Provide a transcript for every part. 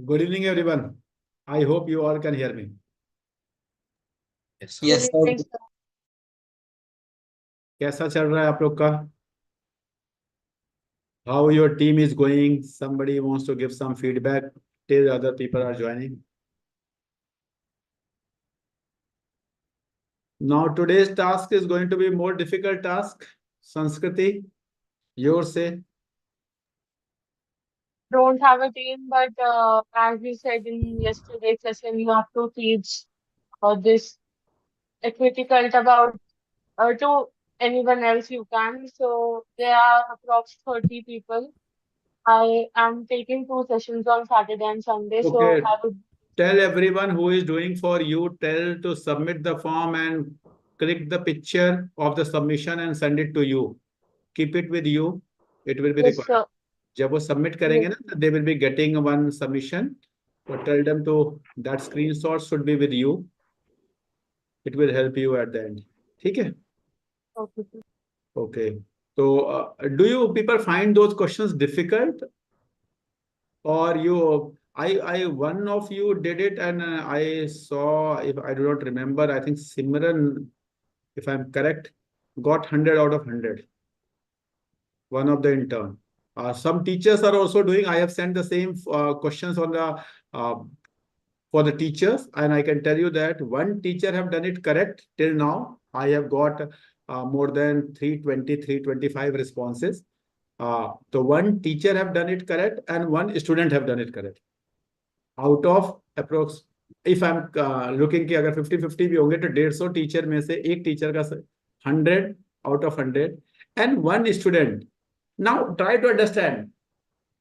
Good evening, everyone. I hope you all can hear me. Yes, Good sir. evening, sir. कैसा चल रहा है आप लोग का? How your team is going? Somebody wants to give some feedback till other people are joining. Now today's task is going to be more difficult task. Sanskriti, yours say. Don't have a team, but as we said in yesterday's session, you have to teach this equity cult about to anyone else you can. So there are approx 30 people. I am taking 2 sessions on Saturday and Sunday, so Okay. I would. Tell everyone who is doing for you, tell to submit the form and click the picture of the submission and send it to you. Keep it with you. It will be Yes, required. sir. जब वो submit Yes. करेंगे ना, they will be getting one submission. So tell them to that screenshot should be with you. It will help you at the end. ठीक है? Okay, sir. Okay. So do you people find those questions difficult, or you? One of you did it, and I saw. If I do not remember, I think Simran, if I'm correct, got 100 out of 100. One of the intern. Some teachers are also doing. I have sent the same questions on the for the teachers, and I can tell you that one teacher have done it correct till now. I have got more than 320, 325 responses. So one teacher have done it correct, and one student have done it correct. Out of approx, if I'm looking कि अगर 50-50 भी होंगे तो 150 teacher में से एक teacher का 100 out of 100 and one student. Now try to understand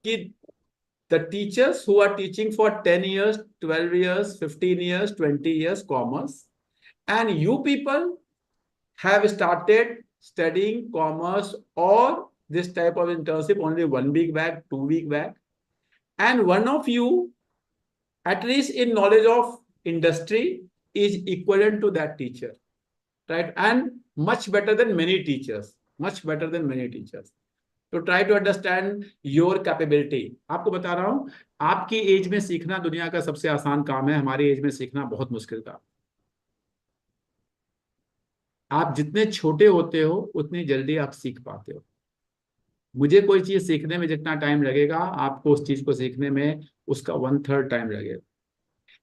कि the teachers who are teaching for 10 years, 12 years, 15 years, 20 years commerce, and you people have started studying commerce or this type of internship only 1 week back, 2 week back, and one of you, at least in knowledge of industry, is equivalent to that teacher, right? And much better than many teachers, much better than many teachers. तो try to understand your capability. आपको बता रहा हूं, आपकी as में सीखना दुनिया का सबसे आसान काम है, हमारी एज में सीखना बहुत मुश्किल काम. आप जितने छोटे होते हो उतनी जल्दी आप सीख पाते हो. मुझे कोई चीज सीखने में जितना टाइम लगेगा, आपको उस चीज को सीखने में उसका 1/3 टाइम लगेगा.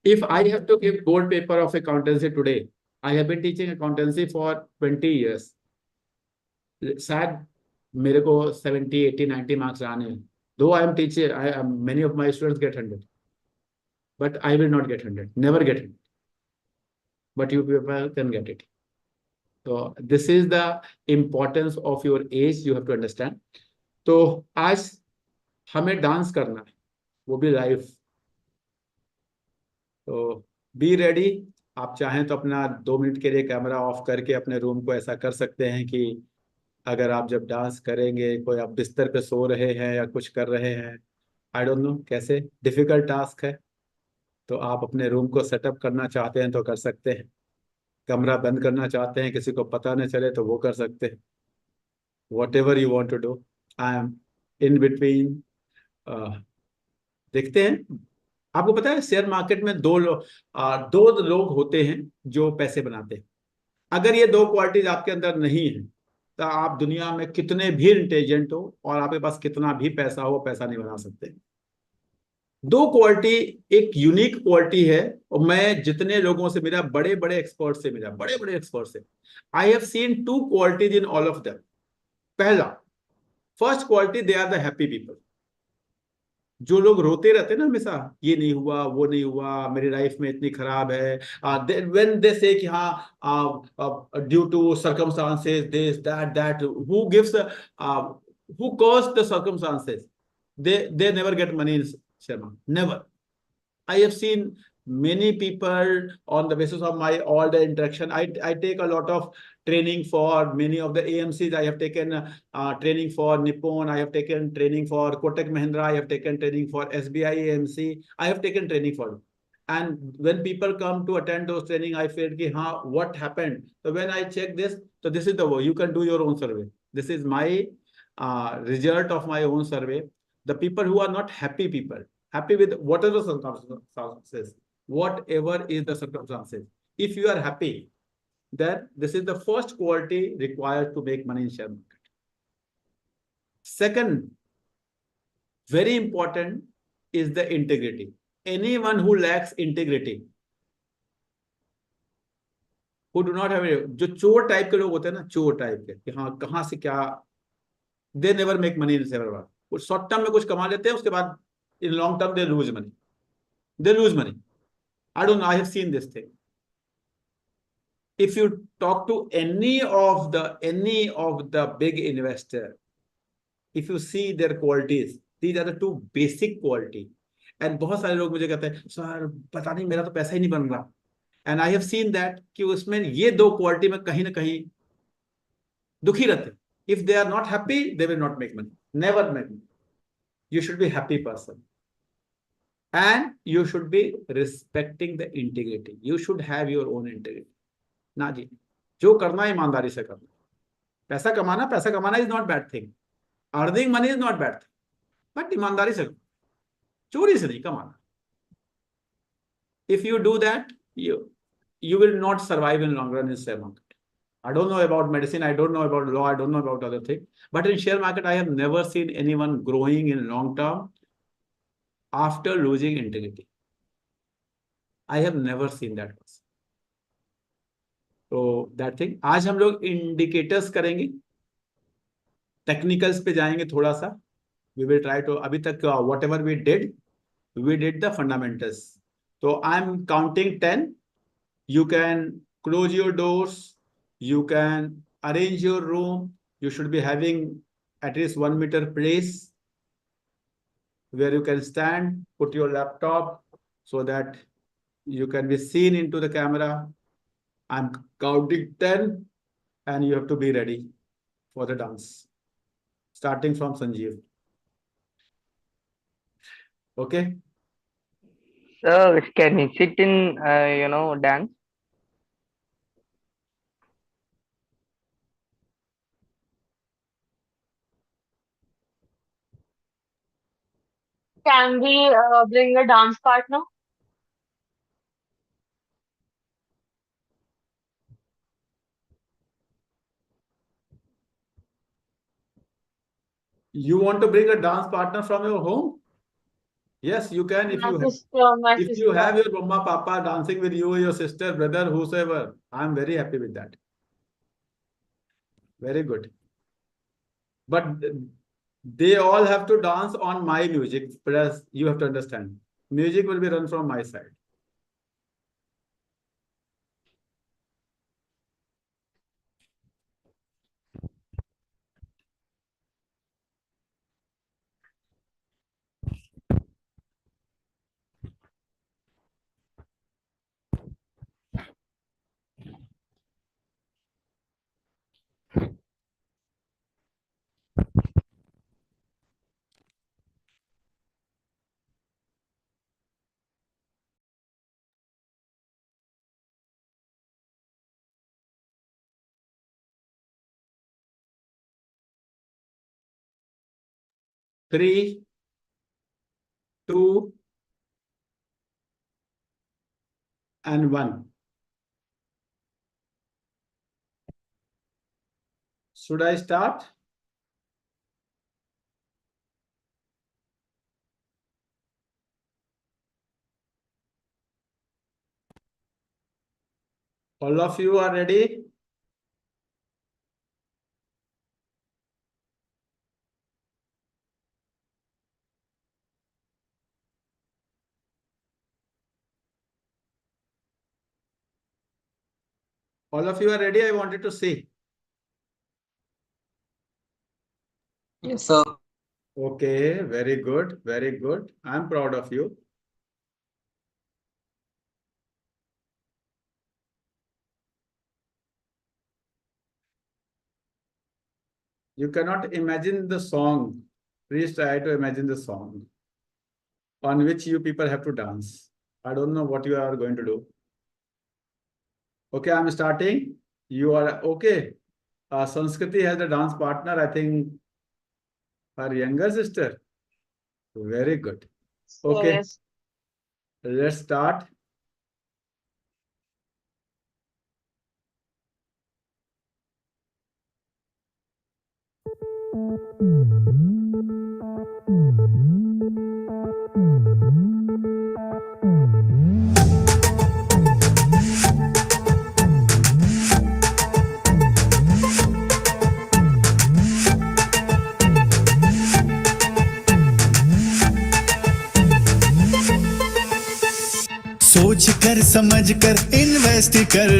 If I have to give board paper of accountancy today, I have been teaching accountancy for 20 years. शायद मेरे को 70, 80, 90 मार्क्स आने हैं. Though I am teacher, many of my students get 100, but I will not get 100, never get 100. But you people can get it. So this is the importance of your age. You have to understand. तो आज हमें dance करना है, वो भी live. तो be ready. आप चाहें तो अपना 2 मिनट के लिए कैमरा ऑफ करके अपने रूम को ऐसा कर सकते हैं कि अगर आप जब डांस करेंगे, कोई आप बिस्तर पे सो रहे हैं या कुछ कर रहे हैं, आई डोंट नो कैसे, डिफिकल्ट टास्क है. तो आप अपने रूम को सेटअप करना चाहते हैं तो कर सकते हैं. कमरा बंद करना चाहते हैं, किसी को पता न चले, तो वो कर सकते हैं. Whatever you want to do. I am in between. देखते हैं. आपको पता है शेयर मार्केट में दो लोग होते हैं जो पैसे बनाते हैं. अगर ये दो क्वालिटीज आपके अंदर नहीं है तो आप दुनिया में कितने भी इंटेलिजेंट हो और आपके पास कितना भी पैसा हो, पैसा नहीं बना सकते. दो क्वालिटी एक यूनिक क्वालिटी है. और मैं जितने लोगों से मिला, बड़े बड़े एक्सपर्ट से मिला, बड़े बड़े एक्सपर्ट से, I have seen 2 qualities in all of them. पहला, first quality, they are the happy people. जो लोग रोते रहते हैं ना हमेशा, ये नहीं हुआ, वो नहीं हुआ, मेरी लाइफ में इतनी खराब है. व्हेन दे से कि हाँ due to circumstances this that who gives who cause the circumstances, they never get money in Sharma, never. I have seen many people on the basis of my all the interaction. I take a lot of training for many of the AMCs. I have taken training for Nippon. I have taken training for Kotak Mahindra. I have taken training for SBI AMC. I have taken training for. And when people come to attend those training, I feel ki हाँ, what happened? So when I check this, so this is the way you can do your own survey. This is my result of my own survey. The people who are not happy people, happy with whatever circumstances, whatever is the circumstances. If you are happy, then this is the first quality required to make money in share market. Second, very important is the integrity. Anyone who lacks integrity, who do not have जो चोर type के लोग होते हैं ना, चोर type के कि हाँ कहाँ से क्या, they never make money in सेवर बार. वो शॉर्ट टर्म में कुछ कमा लेते हैं, उसके बाद in long term they lose money. They lose money. I don't know. I have seen this thing. If you talk to any of the big investor, if you see their qualities, these are the two basic quality. And बहुत सारे लोग मुझे कहते हैं sir पता नहीं मेरा तो पैसा ही नहीं बन रहा. And I have seen that कि उसमें ये दो क्वालिटी में कहीं ना कहीं दुखी रहते हैं. If they are not happy, they will not make money. Never make money. You should be happy person. And you should be respecting the integrity. You should have your own integrity. ना जी, जो करना है ईमानदारी से करना. पैसा कमाना is not bad thing. Earning money is not bad thing. But ईमानदारी से, चोरी से नहीं कमाना. If you do that, you will not survive in long run in share market. I don't know about medicine. I don't know about law. I don't know about other things. But in share market, I have never seen anyone growing in long term after losing integrity. I have never seen that person. So that thing. आज हम लोग indicators करेंगे, technicals पे जाएंगे थोड़ा सा. We will try to, अभी तक whatever we did the fundamentals. So I'm counting 10. You can close your doors. You can arrange your room. You should be having at least 1 meter place where you can stand, put your laptop so that you can be seen into the camera. I'm counting 10 and you have to be ready for the dance. Starting from Sanjeev. Okay? So can we sit in, dance? Can we bring a dance partner? You want to bring a dance partner from your home? Yes, you can if you have. My If you sister. have your mama, papa dancing with you, your sister, brother, whosoever, I'm very happy with that. Very good. But they all have to dance on my music. Plus, you have to understand, music will be run from my side. Three, two, and one. Should I start? All of you are ready? All of you are ready? I wanted to say. Yes, sir. Okay, very good, very good. I'm proud of you. You cannot imagine the song. Please try to imagine the song on which you people have to dance. I don't know what you are going to do. Okay, I'm starting. You are okay. Sanskriti has a dance partner, I think her younger sister. Very good. So Okay, yes. let's start. सोच कर समझ कर invest कर,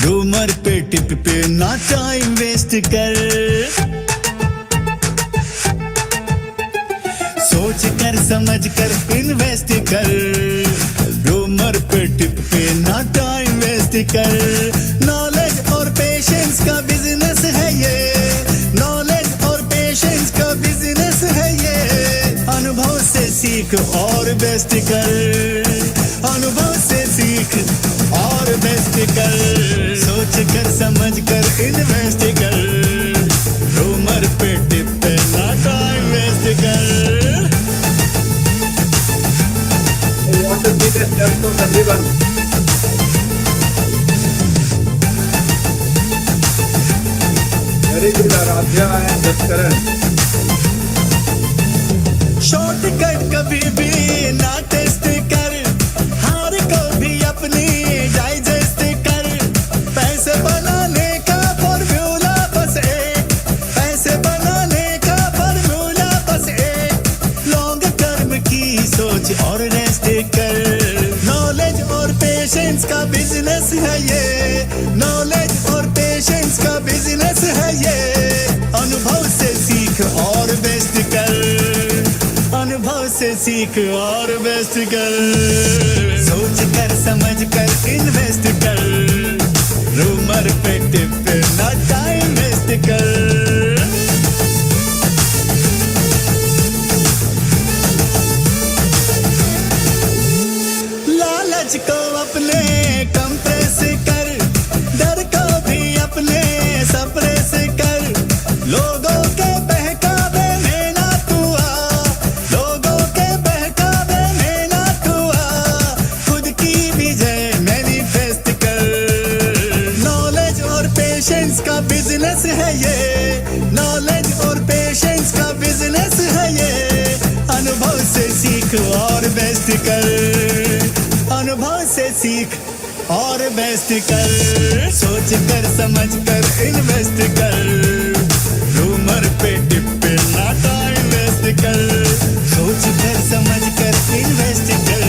rumour पे tip पे ना time waste कर। सोच कर समझ कर इन्वेस्ट कर, रूमर पे टिप पे ना टाइम वेस्ट कर। नॉलेज और पेशेंस का बिजनेस है ये, नॉलेज और पेशेंस का बिजनेस है ये। अनुभव से सीख और बेस्ट कर, अनुभव से सीख और बेस्ट कर। सोच कर समझ कर इन्वेस्ट कर, रूमर पे टिप पे ना टाइम वेस्ट कर। I want to see the steps of everyone. Very good, Aradhya and Jaskaran. Shortcut कभी भी ना टेस्ट कर, हार को भी अपनी डाइजेस्ट कर। पैसे बनाने का फॉर्मूला बस एक, पैसे बनाने का फॉर्मूला बस एक। लॉन्ग टर्म की सोच और रेस्ट कर। नॉलेज और पेशेंस का बिजनेस है ये, नॉलेज और पेशेंस का बिजनेस है ये। अनुभव से सीख और बेस्ट कर, अनुभव से सीख और बेस्ट कर। सोच कर समझ कर इन्वेस्ट कर, रूमर पे टिप पे ना टाइम वेस्ट कर। लालच को अपने कंप्रेस कर, डर को भी अपने सप्रेस कर। लोगों के बहकावे में ना तू आ, लोगों के बहकावे में ना तू आ। खुद की विजय मैनिफेस्ट कर। नॉलेज और पेशेंस का बिजनेस है ये, नॉलेज और पेशेंस का बिजनेस है ये। अनुभव से सीख और बेस्ट कर, अनुभव से सीख और बेस्ट कर। सोच कर समझ कर इन्वेस्ट कर, रूमर पे टिप पे ना टाइम वेस्ट कर। सोच कर समझ कर इन्वेस्ट कर,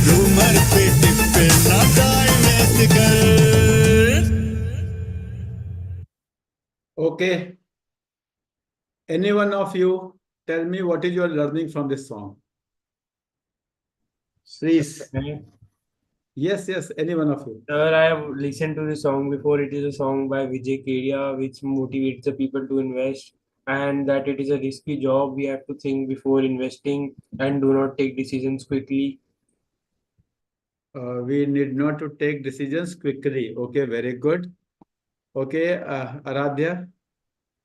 रूमर पे टिप पे ना टाइम वेस्ट कर। Okay, any one of you tell me what is your learning from this song? Please. Yes, yes, any one of you. Sir, I have listened to the song before. It is a song by Vijay Kedia, which motivates the people to invest, and that it is a risky job. We have to think before investing and do not take decisions quickly. We need not to take decisions quickly. Okay, very good. Okay, Aradhya.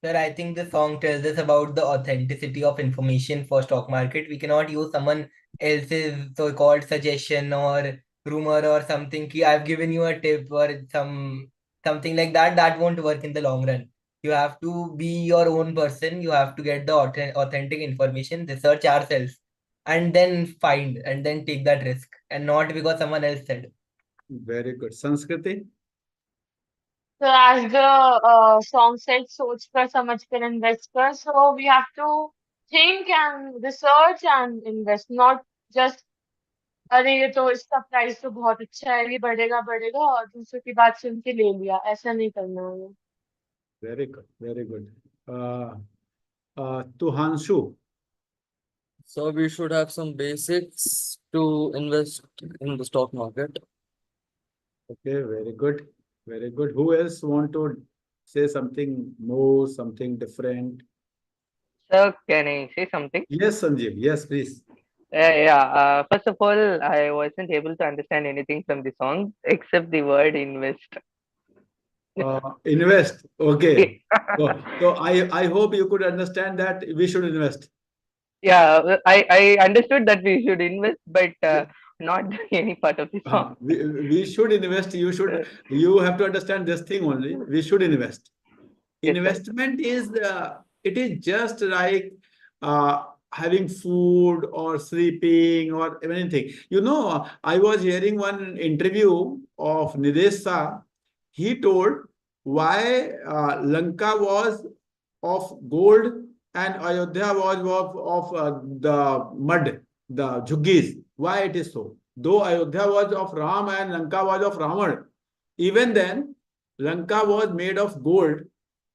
Sir, I think the song tells us about the authenticity of information for stock market. We cannot use someone else's so-called suggestion or rumor or something. Ki I've given you a tip or something like that. That won't work in the long run. You have to be your own person. You have to get the authentic information, research ourselves, and then find and then take that risk, and not because someone else said. Very good. Sanskriti. So as the song said, सोच कर समझ कर invest कर. So we have to think and research and invest, not just अरे ये तो इसका price तो बहुत अच्छा है, ये बढ़ेगा बढ़ेगा और दूसरों की बात सुन के ले लिया, ऐसा नहीं करना है। Very good. Very good. Tuhanshu. So we should have some basics to invest in the stock market. Okay, very good. Very good. Who else want to say something more, something different? Sir, can I say something? Yes, Sanjeev. Yes, please. First of all, I wasn't able to understand anything from the song except the word invest. Invest. Okay. So I hope you could understand that we should invest. Yeah, I understood that we should invest, but not any part of the song. We should invest. You have to understand this thing only. We should invest. Yes, sir. Investment is it is just like having food or sleeping or anything. I was hearing one interview of Nidesh Shah. He told why Lanka was of gold and Ayodhya was of the mud, the jhuggis. Why it is so? Though Ayodhya was of Ram and Lanka was of Ravan, even then Lanka was made of gold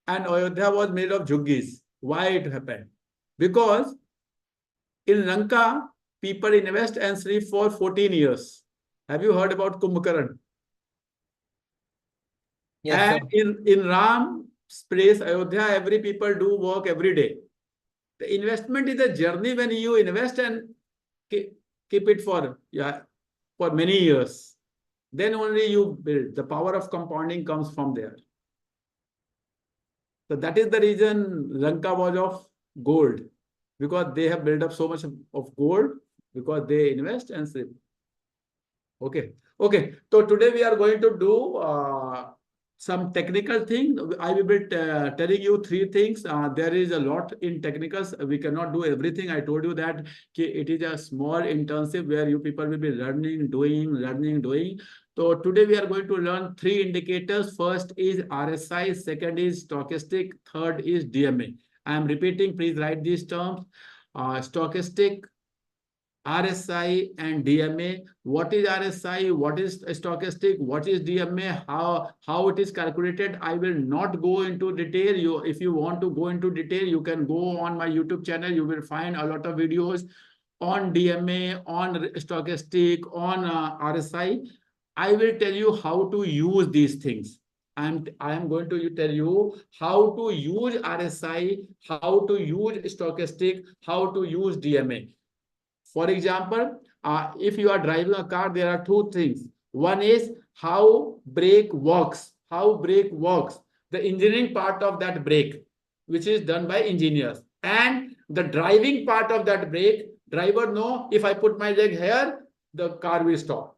and Ayodhya was made of jhuggis. Why it happened? Because in Lanka, people invest and sleep for 14 years. Have you heard about Kumbhakaran? Yes, And sir. in Ram's place, Ayodhya, every people do work every day. The investment is a journey when you invest and keep it for many years. Then only you build. The power of compounding comes from there. So that is the reason Lanka was of gold, because they have built up so much of gold because they invest and save. Okay. Okay. So today we are going to do some technical thing. I will be telling you three things. There is a lot in technicals. We cannot do everything. I told you that it is a small internship where you people will be learning, doing. So today we are going to learn three indicators. First is RSI, second is stochastic, third is DMA. I am repeating, please write these terms. Stochastic, RSI and DMA. What is RSI? What is stochastic? What is DMA? How it is calculated? I will not go into detail. If you want to go into detail, you can go on my YouTube channel. You will find a lot of videos on DMA, on stochastic, on RSI. I will tell you how to use these things. I am going to tell you how to use RSI, how to use stochastic, how to use DMA. For example, if you are driving a car, there are two things. One is how brake works. How brake works. The engineering part of that brake, which is done by engineers. And the driving part of that brake, driver know if I put my leg here, the car will stop.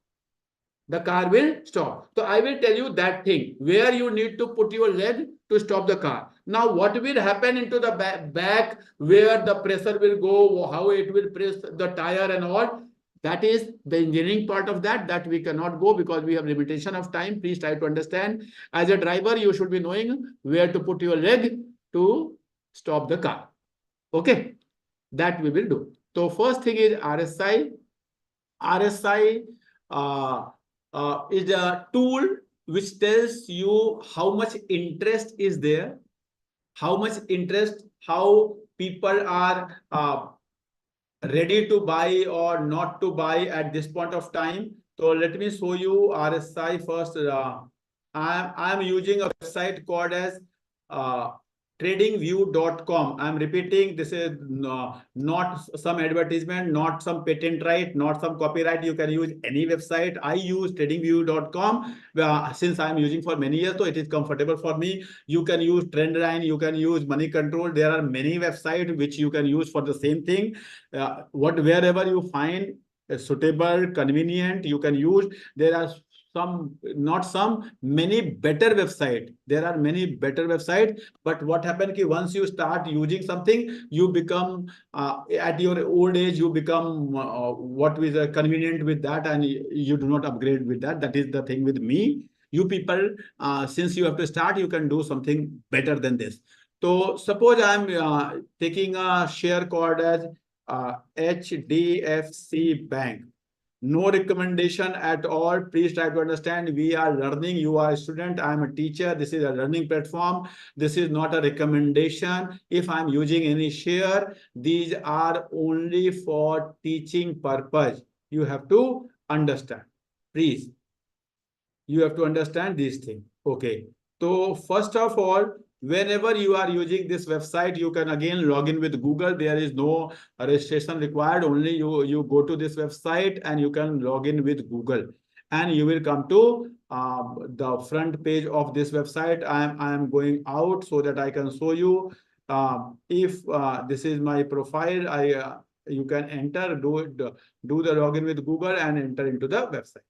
The car will stop. So I will tell you that thing, where you need to put your leg to stop the car. Now, what will happen into the back, where the pressure will go, how it will press the tire and all, that is the engineering part of that we cannot go because we have limitation of time. Please try to understand. As a driver, you should be knowing where to put your leg to stop the car. Okay, that we will do. So first thing is RSI. RSI is a tool which tells you how much interest is there, how much interest, how people are ready to buy or not to buy at this point of time. So let me show you RSI first. I'm using a website called as tradingview.com. I'm repeating, this is not some advertisement, not some patent right, not some copyright. You can use any website. I use tradingview.com since I'm using for many years, so it is comfortable for me. You can use Trendline, you can use Money Control. There are many websites which you can use for the same thing. Wherever you find suitable, convenient, you can use. There are many better website. There are many better websites, but what happens is once you start using something, you become at your old age, you become what is convenient with that, and you do not upgrade with that. That is the thing with me. You people, since you have to start, you can do something better than this. So suppose I'm taking a share code as HDFC Bank. No recommendation at all. Please try to understand. We are learning. You are a student. I am a teacher. This is a learning platform. This is not a recommendation. If I'm using any share, these are only for teaching purpose. You have to understand. Please. You have to understand these things. Okay. So first of all, whenever you are using this website, you can again log in with Google. There is no registration required. Only you go to this website and you can log in with Google. And you will come to the front page of this website. I am going out so that I can show you. if this is my profile, you can enter, do the login with Google and enter into the website.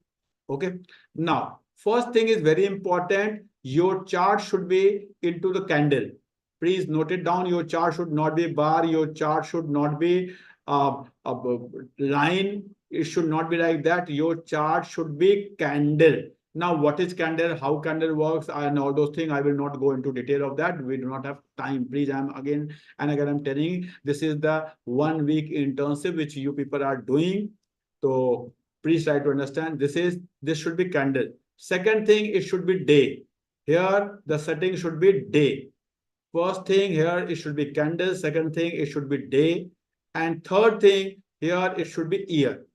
Okay. Now, first thing is very important. Your chart should be into the candle. Please note it down. Your chart should not be bar. Your chart should not be a line. It should not be like that. Your chart should be candle. Now, what is candle? How candle works and all those things? I will not go into detail of that. We do not have time. Please, I'm again and again, I'm telling, this is the 1 week internship which you people are doing. So please try to understand. This should be candle. Second thing, it should be day. Here, the setting should be day. First thing here, it should be candle. Second thing, it should be day. And third thing, here, it should be year.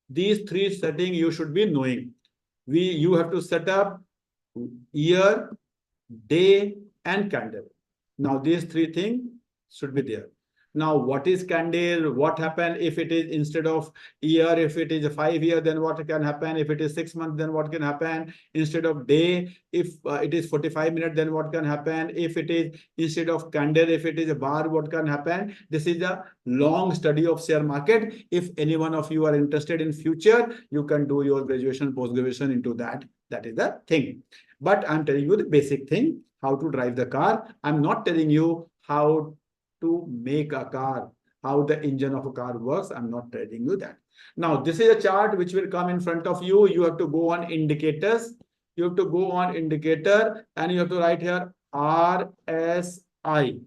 These three settings you should be knowing. You have to set up year, day, and candle. Now, these three things should be there. Now, what is candle? What happens if it is instead of year, if it is a 5 year, then what can happen? If it is 6 months, then what can happen? Instead of day, if it is 45 minutes, then what can happen? If it is instead of candle, if it is a bar, what can happen? This is a long study of share market. If any one of you are interested in future, you can do your graduation, post-graduation into that. That is the thing. But I'm telling you the basic thing, how to drive the car. I'm not telling you how to make a car, how the engine of a car works. I'm not telling you that. Now, this is a chart which will come in front of you. You have to go on indicators. You have to go on indicator and you have to write here RSI.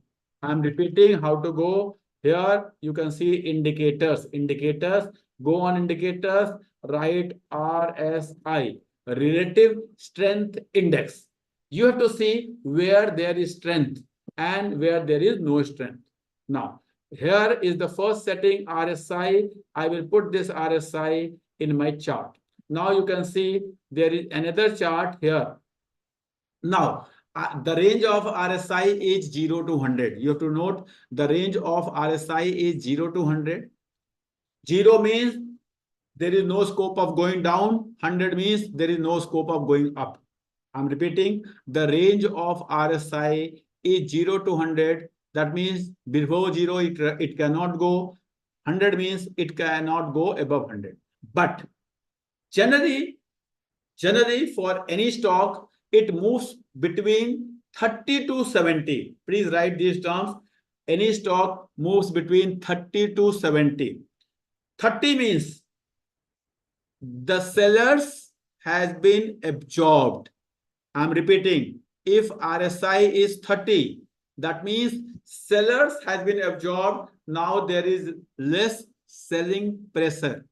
I'm repeating how to go. Here you can see indicators. Indicators. Go on indicators. Write RSI. Relative Strength Index. You have to see where there is strength and where there is no strength. Now, here is the first setting, RSI. I will put this RSI in my chart. Now you can see there is another chart here. Now, the range of RSI is 0 to 100. You have to note the range of RSI is 0 to 100. 0 means there is no scope of going down. 100 means there is no scope of going up. I'm repeating, the range of RSI is 0 to 100. That means below 0, it cannot go. 100 means it cannot go above 100. But generally for any stock, it moves between 30 to 70. Please write these terms. Any stock moves between 30 to 70. 30 means the sellers has been absorbed. I'm repeating, if RSI is 30, that means sellers has been absorbed. Now there is less selling pressure.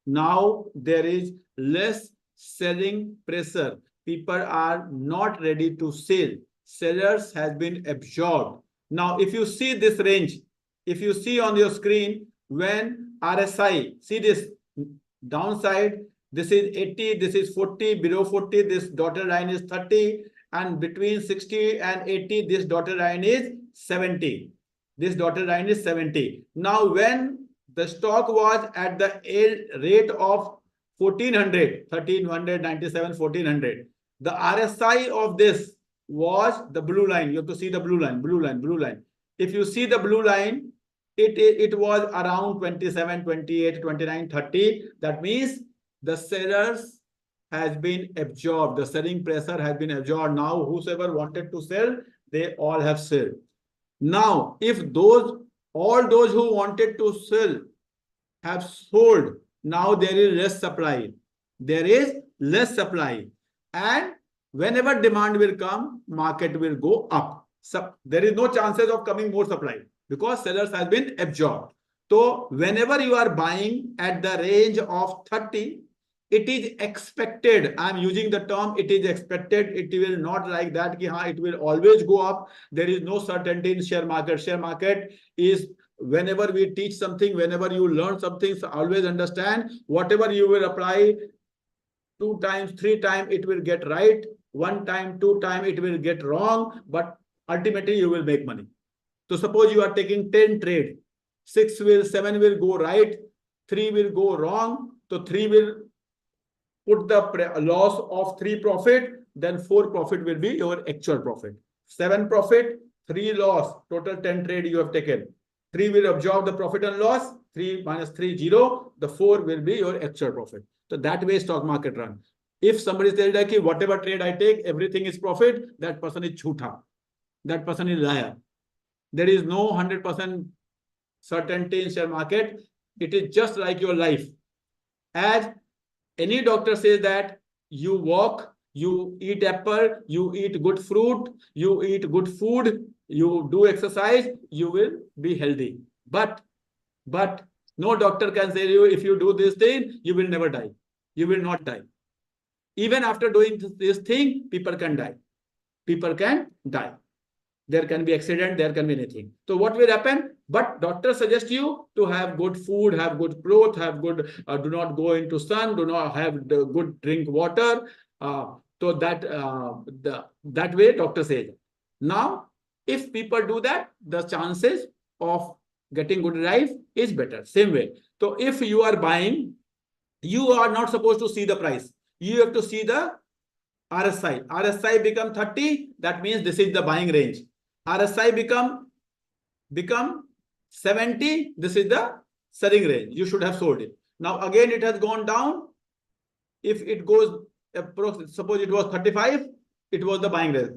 Now there is less selling pressure. People are not ready to sell. Sellers has been absorbed. Now, if you see this range, if you see on your screen, when RSI, see this downside, this is 80, this is 40, below 40, this dotted line is 30, and between 60 and 80, this dotted line is 70. This dotted line is 70. Now, when the stock was at the rate of 1400, 1397, 1400, the RSI of this was the blue line. You have to see the blue line, blue line, blue line. If you see the blue line, it was around 27, 28, 29, 30. That means the sellers has been absorbed. The selling pressure has been absorbed. Now, whosoever wanted to sell, they all have sold. Now, if all those who wanted to sell have sold, now there is less supply. There is less supply. And whenever demand will come, market will go up. So there is no chances of coming more supply because sellers have been absorbed. So whenever you are buying at the range of 30, it is expected. I'm using the term it is expected. It will not like that. It will always go up. There is no certainty in share market. Share market is whenever we teach something, whenever you learn something, so always understand whatever you will apply 2 times, 3 times, it will get right. 1 time, 2 times, it will get wrong. But ultimately, you will make money. So suppose you are taking 10 trades. 7 will go right. 3 will go wrong. So 3 will put the loss of 3 profit. Then 4 profit will be your actual profit. 7 profit, 3 loss, total 10 trade you have taken. 3 will absorb the profit and loss. 3 minus 3, 0. The 4 will be your actual profit. So that way stock market run. If somebody tells that whatever trade I take, everything is profit, that person is jhootha. That person is liar. There is no 100% certainty in share market. It is just like your life. As any doctor says that you walk, you eat apple, you eat good fruit, you eat good food, you do exercise, you will be healthy. But no doctor can say you, if you do this thing, you will never die. You will not die. Even after doing this thing, people can die. People can die. There can be accident, there can be anything. So what will happen? But doctor suggests you to have good food, have good clothes, have good, do not go into sun, do not have the good drink water. So that way doctor says. Now, if people do that, the chances of getting good life is better. Same way. So if you are buying, you are not supposed to see the price. You have to see the RSI. RSI become 30. That means this is the buying range. RSI become 70. This is the selling range. You should have sold it. Now again it has gone down. If it goes, suppose it was 35, it was the buying range.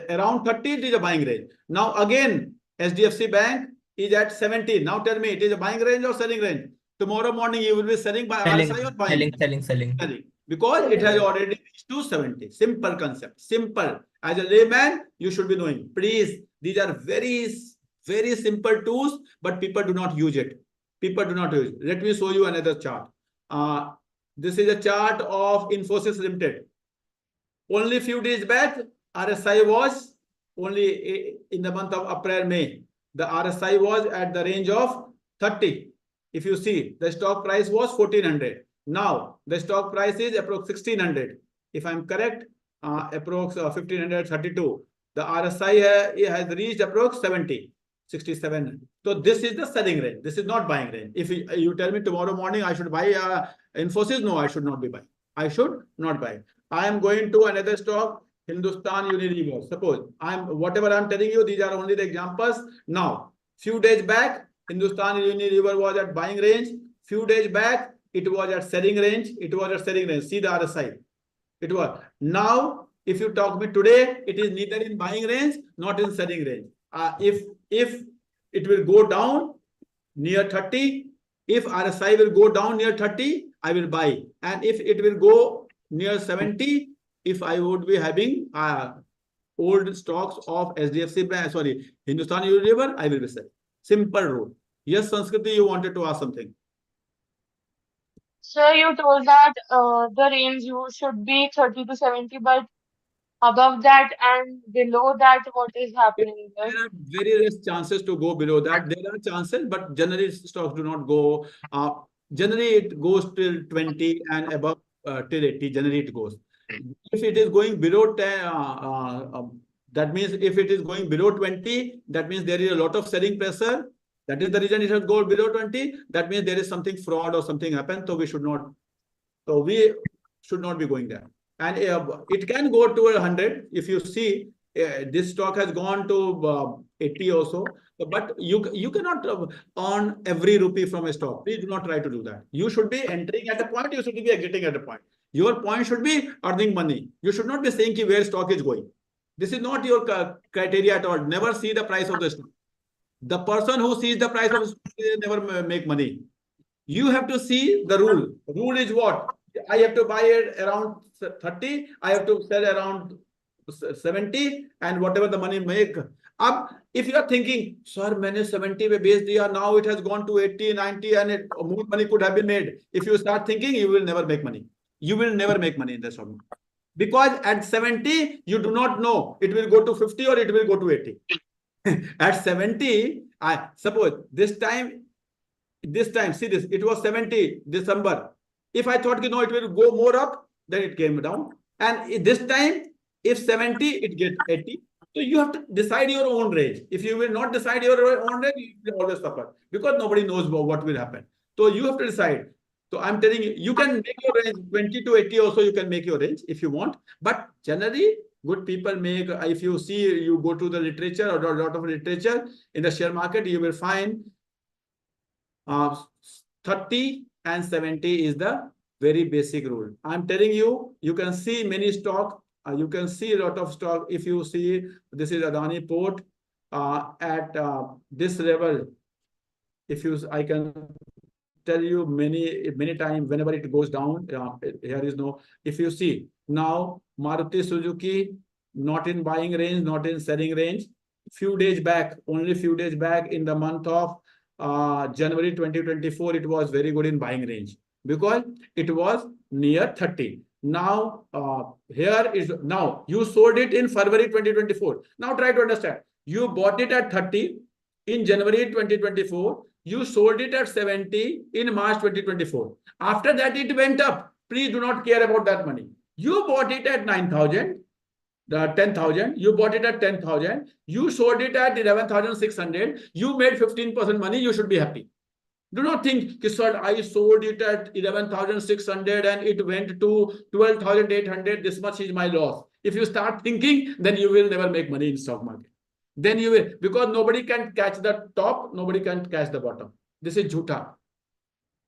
Around 30, it is a buying range. Now again, SDFC Bank is at 70. Now tell me, it is a buying range or selling range? Tomorrow morning you will be selling by RSI or buying? Selling. Because it has already reached to 70. Simple concept. Simple. As a layman, you should be knowing. Please, these are very, very simple tools, but people do not use it. People do not use it. Let me show you another chart. This is a chart of Infosys Limited. Only few days back, RSI was only in the month of April, May. The RSI was at the range of 30. If you see, the stock price was 1400. Now, the stock price is approx 1600. If I'm correct, approx 1532. The RSI has reached approx 70, 67. So this is the selling range. This is not buying range. If you tell me tomorrow morning I should buy Infosys, no, I should not be buying. I should not buy. I am going to another stock, Hindustan Unilever. Suppose whatever I'm telling you, these are only the examples. Now, few days back, Hindustan Unilever was at buying range. Few days back, it was at selling range. It was at selling range. See the RSI. It was. Now, if you talk me today, it is neither in buying range, not in selling range. If it will go down near 30, if RSI will go down near 30, I will buy. And if it will go near 70, if I would be having old stocks of SDFC Bank, sorry, Hindustan Unilever, I will be selling. Simple rule. Yes, Sanskriti, you wanted to ask something. Sir, you told that the range you should be 30 to 70, but above that and below that, what is happening there? There are very less chances to go below that. There are chances, but generally stocks do not go. Generally, it goes till 20 and above till 80. Generally, it goes. If it is going below 10, that means if it is going below 20, that means there is a lot of selling pressure. That is the reason it has gone below 20. That means there is something fraud or something happened. So we should not. So we should not be going there. And it can go to 100. If you see, this stock has gone to 80 also. But you cannot earn every rupee from a stock. Please do not try to do that. You should be entering at a point. You should be exiting at a point. Your point should be earning money. You should not be saying where stock is going. This is not your criteria at all. Never see the price of the stock. The person who sees the price of the stock never make money. You have to see the rule. Rule is what? I have to buy it around 30. I have to sell around 70, and whatever the money make. If you are thinking, sir, मैंने 70 पे बेच दिया, now it has gone to 80, 90, and more money could have been made. If you start thinking, you will never make money. You will never make money in the stock market. Because at 70, you do not know it will go to 50 or it will go to 80. At 70, I suppose this time, see this, it was 70 December. If I thought, no, it will go more up, then it came down. And this time, if 70, it gets 80. So you have to decide your own range. If you will not decide your own range, you will always suffer because nobody knows what will happen. So you have to decide. So I'm telling you, you can make your range 20 to 80 also, you can make your range if you want. But generally, Good people make, if you see, you go to the literature or a lot of literature in the share market, you will find 30 and 70 is the very basic rule. I'm telling you, you can see many stock, you can see a lot of stock. If you see, this is Adani Port at this level. If you, I can tell you many times whenever it goes down, here is no. If you see now, Maruti Suzuki not in buying range, not in selling range. Few days back, only few days back in the month of January 2024, it was very good in buying range because it was near 30. Now here is, now you sold it in February 2024. Now try to understand. You bought it at 30 in January 2024. You sold it at 70 in March 2024. After that, it went up. Please do not care about that money. You bought it at 9,000, 10,000. You bought it at 10,000. You sold it at 11,600. You made 15% money. You should be happy. Do not think, sir, I sold it at 11,600 and it went to 12,800. This much is my loss. If you start thinking, then you will never make money in stock market. Then you will, because nobody can catch the top, nobody can catch the bottom. This is jhoota.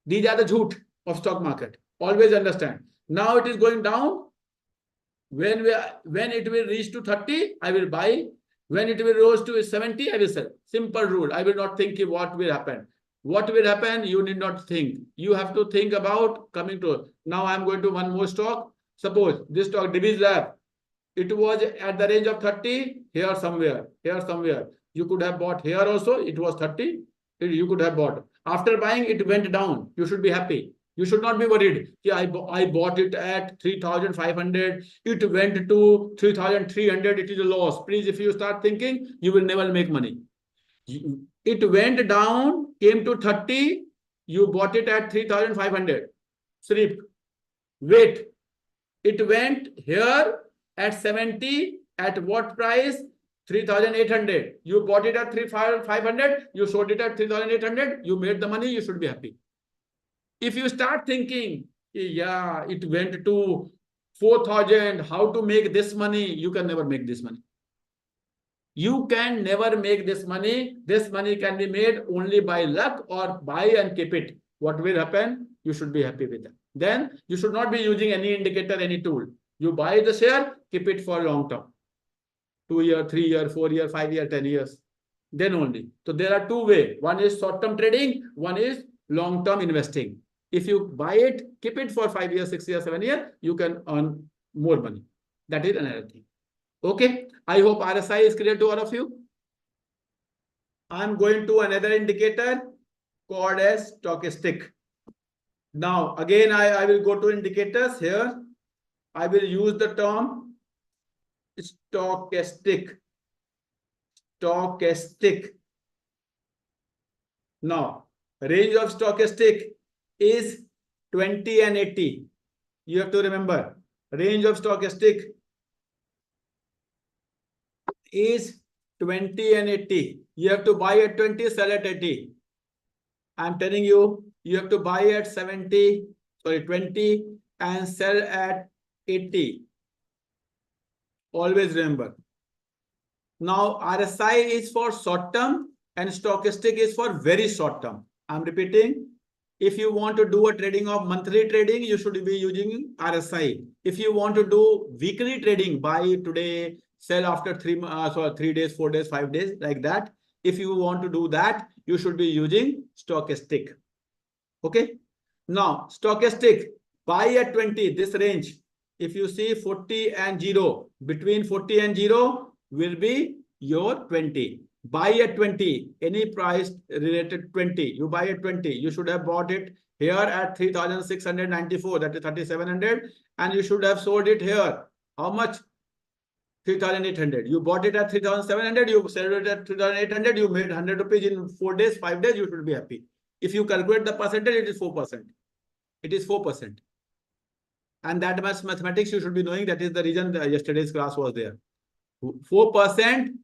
These are the jhoot of stock market. Always understand. Now it is going down. When it will reach to 30, I will buy. When it will rise to 70, I will sell. Simple rule. I will not think what will happen. What will happen, you need not think. You have to think about coming to. Now I am going to one more stock. Suppose this stock, Divi's Lab, it was at the range of 30, here somewhere. You could have bought here also, it was 30, you could have bought. After buying, it went down. You should be happy. You should not be worried. Yeah, I bought it at 3,500. It went to 3,300. It is a loss. Please, if you start thinking, you will never make money. It went down, came to 30. You bought it at 3,500. Sleep. Wait. It went here at 70. At what price? 3,800. You bought it at 3,500. You sold it at 3,800. You made the money. You should be happy. If you start thinking, yeah, it went to 4,000, how to make this money? You can never make this money. You can never make this money. This money can be made only by luck or buy and keep it. What will happen? You should be happy with that. Then you should not be using any indicator, any tool. You buy the share, keep it for long term. 2 year, 3 year, 4 year, 5 year, 10 years. Then only. So there are two ways. One is short-term trading. One is long-term investing. If you buy it, keep it for 5 years, 6 years, 7 years, you can earn more money. That is another thing. Okay. I hope RSI is clear to all of you. I'm going to another indicator called as stochastic. Now, again, I will go to indicators here. I will use the term stochastic. Stochastic. Now, range of stochastic is 20 and 80. You have to remember, range of stochastic is 20 and 80. You have to buy at 20, sell at 80. I'm telling you, you have to buy at 20 and sell at 80. Always remember. Now, RSI is for short term and stochastic is for very short term. I'm repeating. If you want to do a trading of monthly trading, you should be using RSI. If you want to do weekly trading, buy today, sell after 3 days, 4 days, 5 days, like that. If you want to do that, you should be using stochastic. Okay. Now, stochastic, buy at 20, this range. If you see 40 and 0, between 40 and 0 will be your 20. Buy at 20, any price related 20, you buy at 20. You should have bought it here at 3,694, that is 3,700, and you should have sold it here. How much? 3,800. You bought it at 3,700, you sold it at 3,800, you made 100 rupees in 4 days, 5 days, you should be happy. If you calculate the percentage, it is 4%. It is 4%. And that much mathematics you should be knowing. That is the reason yesterday's class was there. 4%.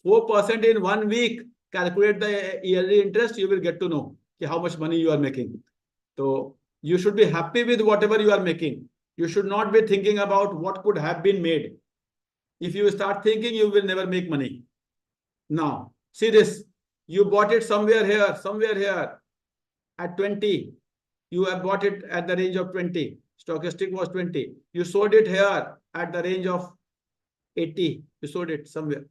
4% in 1 week, calculate the yearly interest, you will get to know how much money you are making. So you should be happy with whatever you are making. You should not be thinking about what could have been made. If you start thinking, you will never make money. Now, see this. You bought it somewhere here at 20. You have bought it at the range of 20. Stochastic was 20. You sold it here at the range of 80. You sold it somewhere.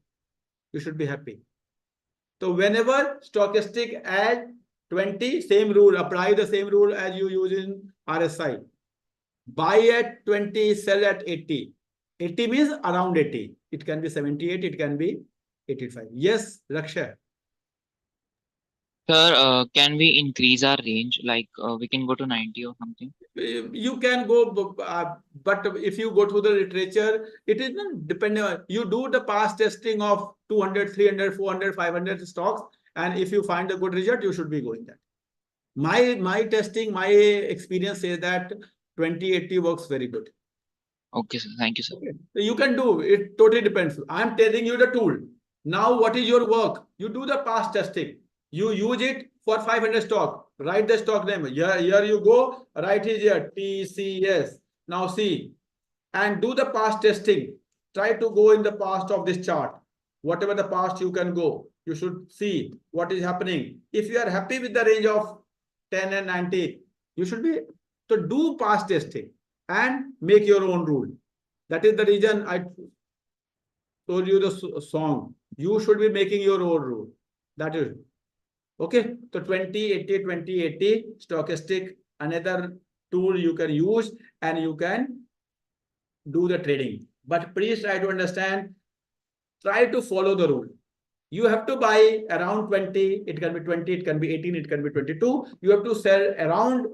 You should be happy. So whenever stochastic at 20, same rule, apply the same rule as you use in RSI. Buy at 20, sell at 80. 80 means around 80. It can be 78, it can be 85. Yes, Raksha. Sir, can we increase our range? Like we can go to 90 or something? You can go, but if you go through the literature, it is not dependent on, you do the past testing of 200, 300, 400, 500 stocks, and if you find a good result, you should be going that. My testing, my experience says that 2080 works very good. Okay, sir. Thank you, sir. Okay. You can do it, totally depends. I'm telling you the tool. Now, what is your work? You do the past testing. You use it for 500 stock. Write the stock name. Here you go. Write it here. TCS. Now see, and do the past testing. Try to go in the past of this chart. Whatever the past you can go, you should see what is happening. If you are happy with the range of 10 and 90, you should be. So do past testing and make your own rule. That is the reason I told you the song. You should be making your own rule. That is okay. So 2080, 2080 stochastic, another tool you can use and you can do the trading. But please try to understand, try to follow the rule. You have to buy around 20, it can be 20, it can be 18, it can be 22. You have to sell around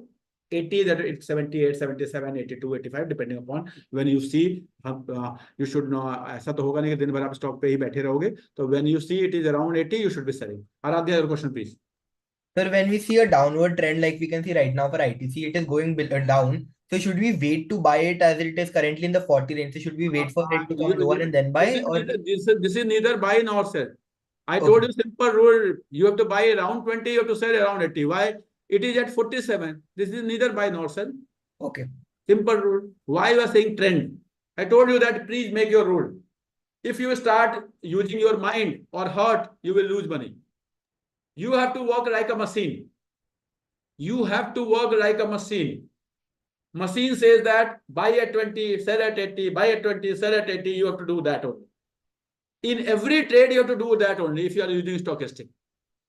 80, that it's 78, 77, 82, 85, depending upon when you see. You should know, ऐसा तो होगा नहीं कि दिन भर आप stock पे ही बैठे रहोगे. So when you see it is around 80, you should be selling. Aradhya, your question, please. Sir, when we see a downward trend like we can see right now for ITC, it is going down. So should we wait to buy it as it is currently in the 40 range? So should we wait for it to come lower and then buy? This is neither buy nor sell. I Okay. told you simple rule. You have to buy around 20, you have to sell around 80. Why? It is at 47. This is neither buy nor sell. Okay. Simple rule. Why you are saying trend? I told you that please make your rule. If you start using your mind or heart, you will lose money. You have to work like a machine. You have to work like a machine. Machine says that buy at 20, sell at 80, buy at 20, sell at 80. You have to do that only. In every trade, you have to do that only if you are using stochastic.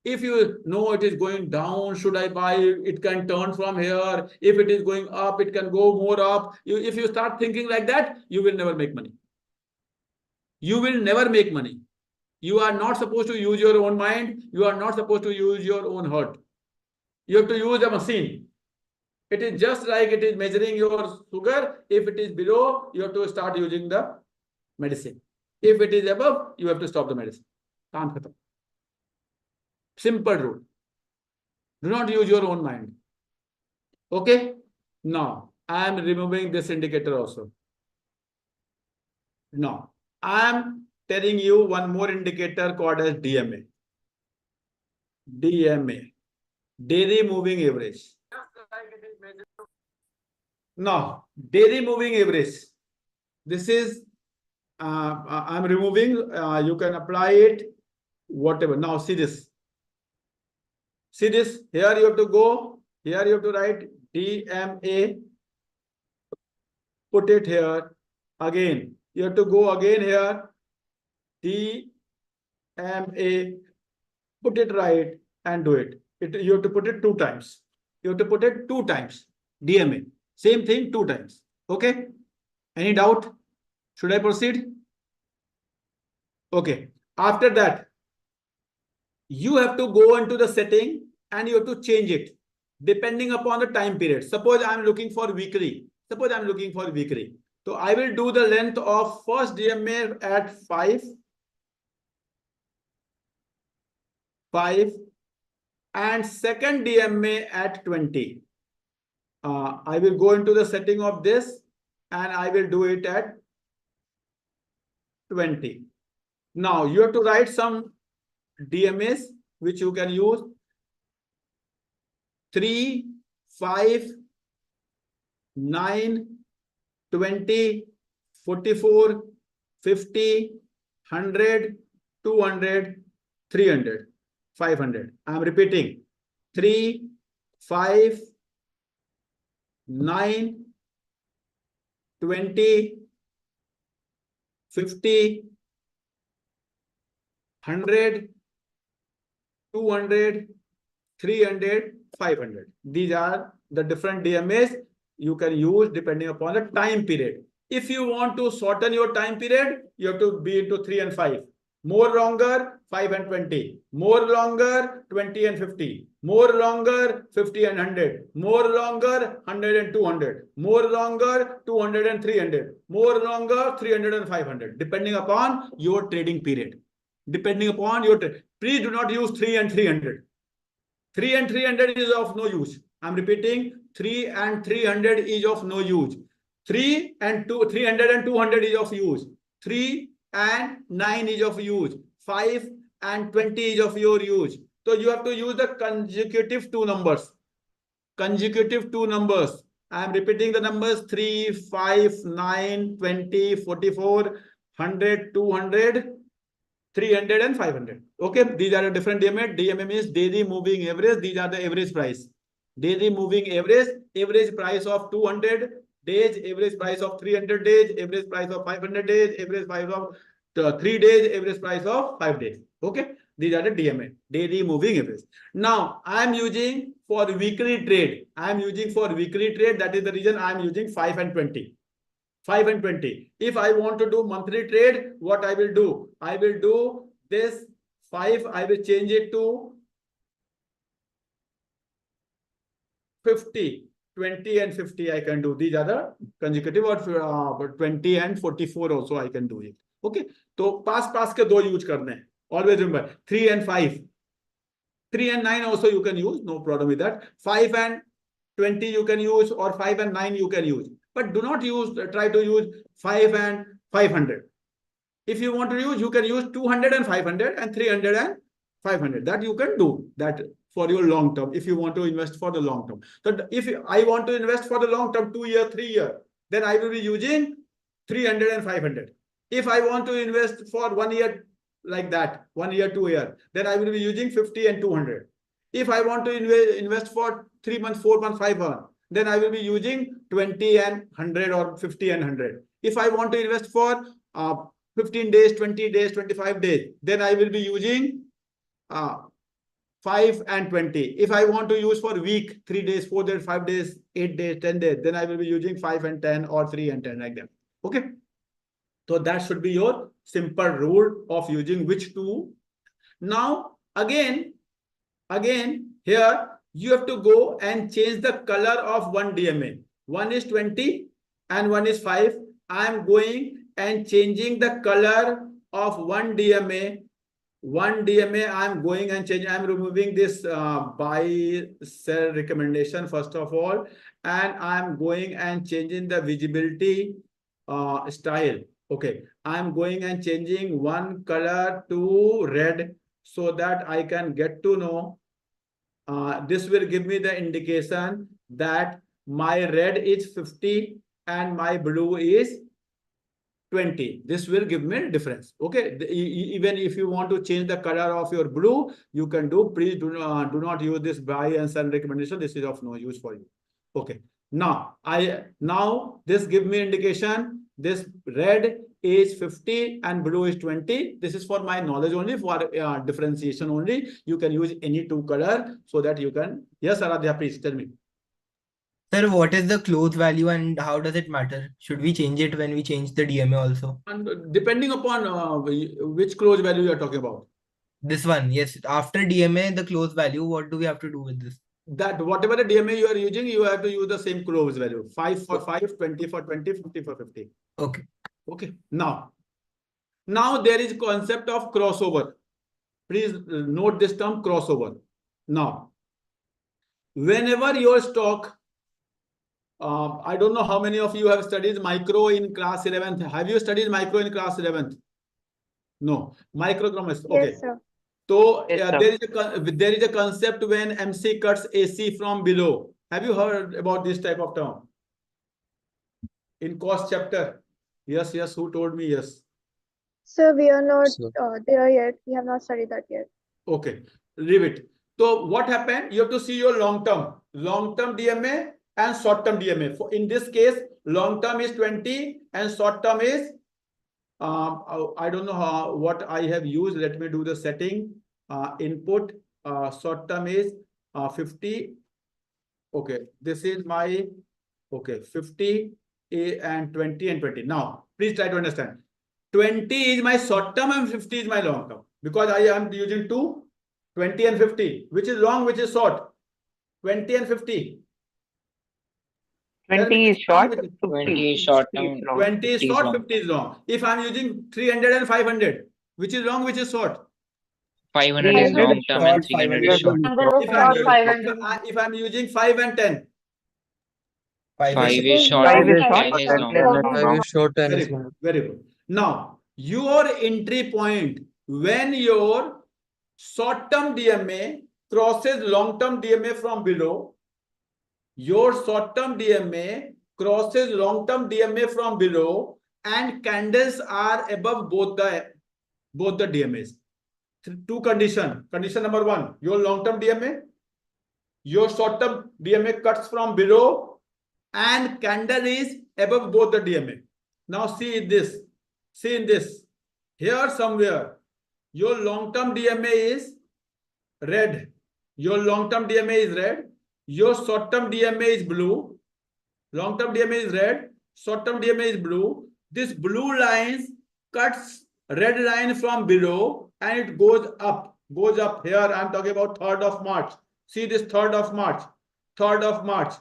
If you know it is going down, should I buy? It can turn from here. If it is going up, it can go more up. If you start thinking like that, you will never make money. You will never make money. You are not supposed to use your own mind. You are not supposed to use your own heart. You have to use a machine. It is just like it is measuring your sugar. If it is below, you have to start using the medicine. If it is above, you have to stop the medicine. Simple rule. Do not use your own mind. Okay? Now, I am removing this indicator also. Now, I am telling you one more indicator called as DMA. DMA. Daily moving average. Now, daily moving average. This is, I'm removing, you can apply it, whatever. Now, see this. See this, here you have to go, here you have to write DMA, put it here, again, you have to go again here, DMA, put it right and do it. You have to put it 2 times. You have to put it 2 times, DMA. Same thing 2 times, okay? Any doubt? Should I proceed? Okay, after that, you have to go into the setting and you have to change it depending upon the time period. Suppose I'm looking for weekly. So I will do the length of first DMA at 5, and second DMA at 20. I will go into the setting of this and I will do it at 20. Now you have to write some DMAs which you can use. 3, 5, 9, 20, 44, 50, 100, 200, 300, 500. I'm repeating. 3, 5, 9, 20, 50, 100, 200, 300, 500. These are the different DMAs you can use depending upon the time period. If you want to shorten your time period, you have to be into 3 and 5. More longer, 5 and 20. More longer, 20 and 50. More longer, 50 and 100. More longer, 100 and 200. More longer, 200 and 300. More longer, 300 and 500. Depending upon your trading period. Depending upon your trade. Please do not use 3 and 300. 3 and 300 is of no use. I'm repeating, 3 and 300 is of no use. 300 and 200 is of use. 3 and 9 is of use. 5 and 20 is of your use. So you have to use the consecutive two numbers. Consecutive two numbers. I am repeating the numbers 3, 5, 9, 20, 44, 100, 200, 300 and 500. Okay, these are a different DMA. DMA means daily moving average. These are the average price. Daily moving average price of 200 days, average price of 300 days, average price of 500 days, average price of 3 days, average price of 5 days. Okay, these are the DMA, daily moving average. Now, I am using for weekly trade. I am using for weekly trade. That is the reason I am using 5 and 20. 5 and 20. If I want to do monthly trade, what I will do? I will do this 5, I will change it to 50, 20 and 50 I can do. These are the consecutive, or 20 and 44 also I can do it. Okay. So pass के दो use करने हैं. Always remember 3 and 5. 3 and 9 also you can use. No problem with that. 5 and 20 you can use, or 5 and 9 you can use. But do not try to use 5 and 500. If you want to use, you can use 200 and 500 and 300 and 500. That you can do that for your long term, if you want to invest for the long term. So if I want to invest for the long term, 2 year, 3 year, then I will be using 300 and 500. If I want to invest for 1 year like that, 1 year, 2 year, then I will be using 50 and 200. If I want to invest for 3 months, 4 months, 5 months, then I will be using 20 and 100 or 50 and 100. If I want to invest for 15 days, 20 days, 25 days, then I will be using 5 and 20. If I want to use for week, 3 days, 4 days, 5 days, 8 days, 10 days, then I will be using 5 and 10 or 3 and 10 like that. Okay. So that should be your simple rule of using which two. Now, again, here you have to go and change the color of one DMA. One is 20 and one is 5. I am going and changing the color of one DMA. One DMA, I am going and changing. I am removing this buy, sell recommendation first of all, and I am going and changing the visibility style. Okay, I am going and changing one color to red so that I can get to know. This will give me the indication that my red is 50 and my blue is 20. This will give me a difference. Okay, even if you want to change the color of your blue, you can do. Please do not use this buy and sell recommendation. This is of no use for you. Okay, now this give me indication. This red is 50 and blue is 20. This is for my knowledge only, for differentiation only. You can use any two color so that you can. Yes, Aradhya, please tell me. Sir, what is the close value and how does it matter? Should we change it when we change the DMA also? And depending upon which close value you are talking about. This one, yes. After DMA, the close value, what do we have to do with this? That whatever the DMA you are using, you have to use the same close value. 5 for 5, 20 for 20, 50 for 50. Okay. Okay. Now there is concept of crossover. Please note this term crossover. Now, whenever your stock, I don't know how many of you have studied micro in class 11th. Have you studied micro in class 11th? No. Microeconomics. Okay. Yes, sir. So Yes, sir. there is a concept when MC cuts AC from below. Have you heard about this type of term? In cost chapter. Yes. Who told me? Yes. Sir, we are not So, there yet. We have not studied that yet. Okay, leave it. So what happened? You have to see your long term DMA and short term DMA. In this case, long term is 20 and short term is I don't know what I have used. Let me do the setting. Input short term is 50. Okay, this is my 50 and 20 and 20. Now, please try to understand. 20 is my short term and 50 is my long term because I am using two, 20 and 50. Which is long, which is short? 20 and 50. 20 is short, 50 20 is short 50 term, is long. 20 is 50 is short, long. 50 is long. If I'm using 300 and 500, which is long, which is short? 500 is 300 long is term short, and 300 is 500 short. is And then If it's I'm short using, 500. if I'm using 5 and 10. 5 It is is short, 5 is long. short, 10 is 10 long. is 10 long. is 5 long. is short, 10 Very is good, long. very good. Now, your entry point when your short-term DMA crosses long-term DMA from below, your short-term DMA crosses long-term DMA from below, and candles are above both the DMAs. Two condition. Condition number one: your long-term DMA, your short-term DMA cuts from below, and candle is above both the DMA. Now see this. See in this. Here somewhere, your long-term DMA is red. Your long-term DMA is red. Your short-term DMA is blue. Long-term DMA is red. Short-term DMA is blue. This blue lines cuts red line from below and it goes up. Goes up here. I'm talking about 3rd of March. See this 3rd of March. 3rd of March.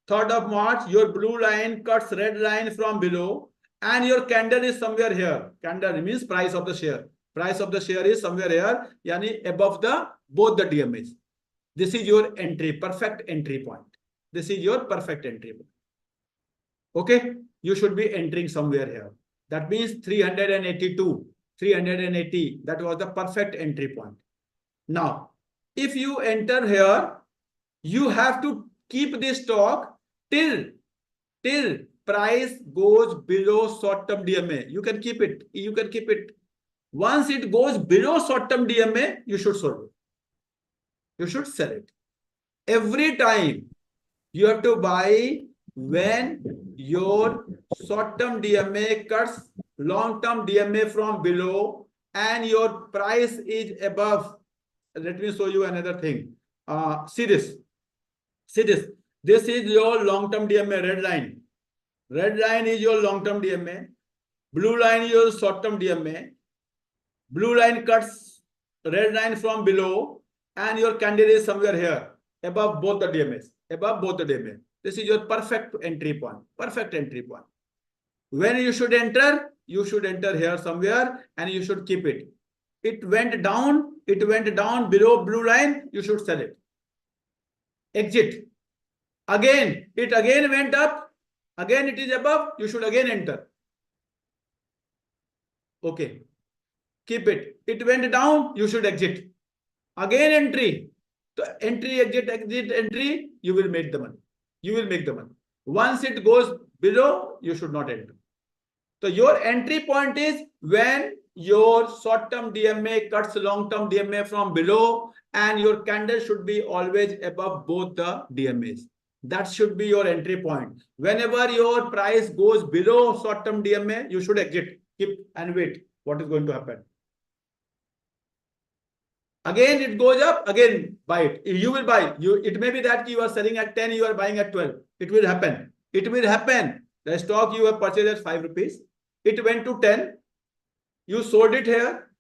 3rd of March, your blue line cuts red line from below and your candle is somewhere here. Candle means price of the share. Price of the share is somewhere here, yani above the both the DMAs. This is your entry, perfect entry point. This is your perfect entry point. Okay, you should be entering somewhere here. That means 382, 380. That was the perfect entry point. Now, if you enter here, you have to keep this stock till price goes below short-term DMA. You can keep it. You can keep it. Once it goes below short-term DMA, you should sell it. You should sell it. Every time you have to buy when your short-term DMA cuts long-term DMA from below and your price is above. Let me show you another thing. See this. See this. This is your long-term DMA, red line. Red line is your long-term DMA. Blue line is your short-term DMA. Blue line cuts red line from below and your candle is somewhere here above both the DMAs. Above both the DMAs. This is your perfect entry point. Perfect entry point. When you should enter here somewhere and you should keep it. It went down below blue line, you should sell it. Exit. Again, it again went up. Again, it is above, you should again enter. Okay. Keep it. It went down, you should exit. Again, entry. So entry, exit, entry, you will make the money. You will make the money. Once it goes below, you should not enter. So your entry point is when your short-term DMA cuts long-term DMA from below and your candle should be always above both the DMAs. That should be your entry point. Whenever your price goes below short-term DMA, you should exit, keep and wait. What is going to happen? Again, it goes up, again buy it. You will buy. It may be that you are selling at 10, you are buying at 12. It will happen. It will happen. The stock you have purchased at 5 rupees. It went to 10. You sold it here.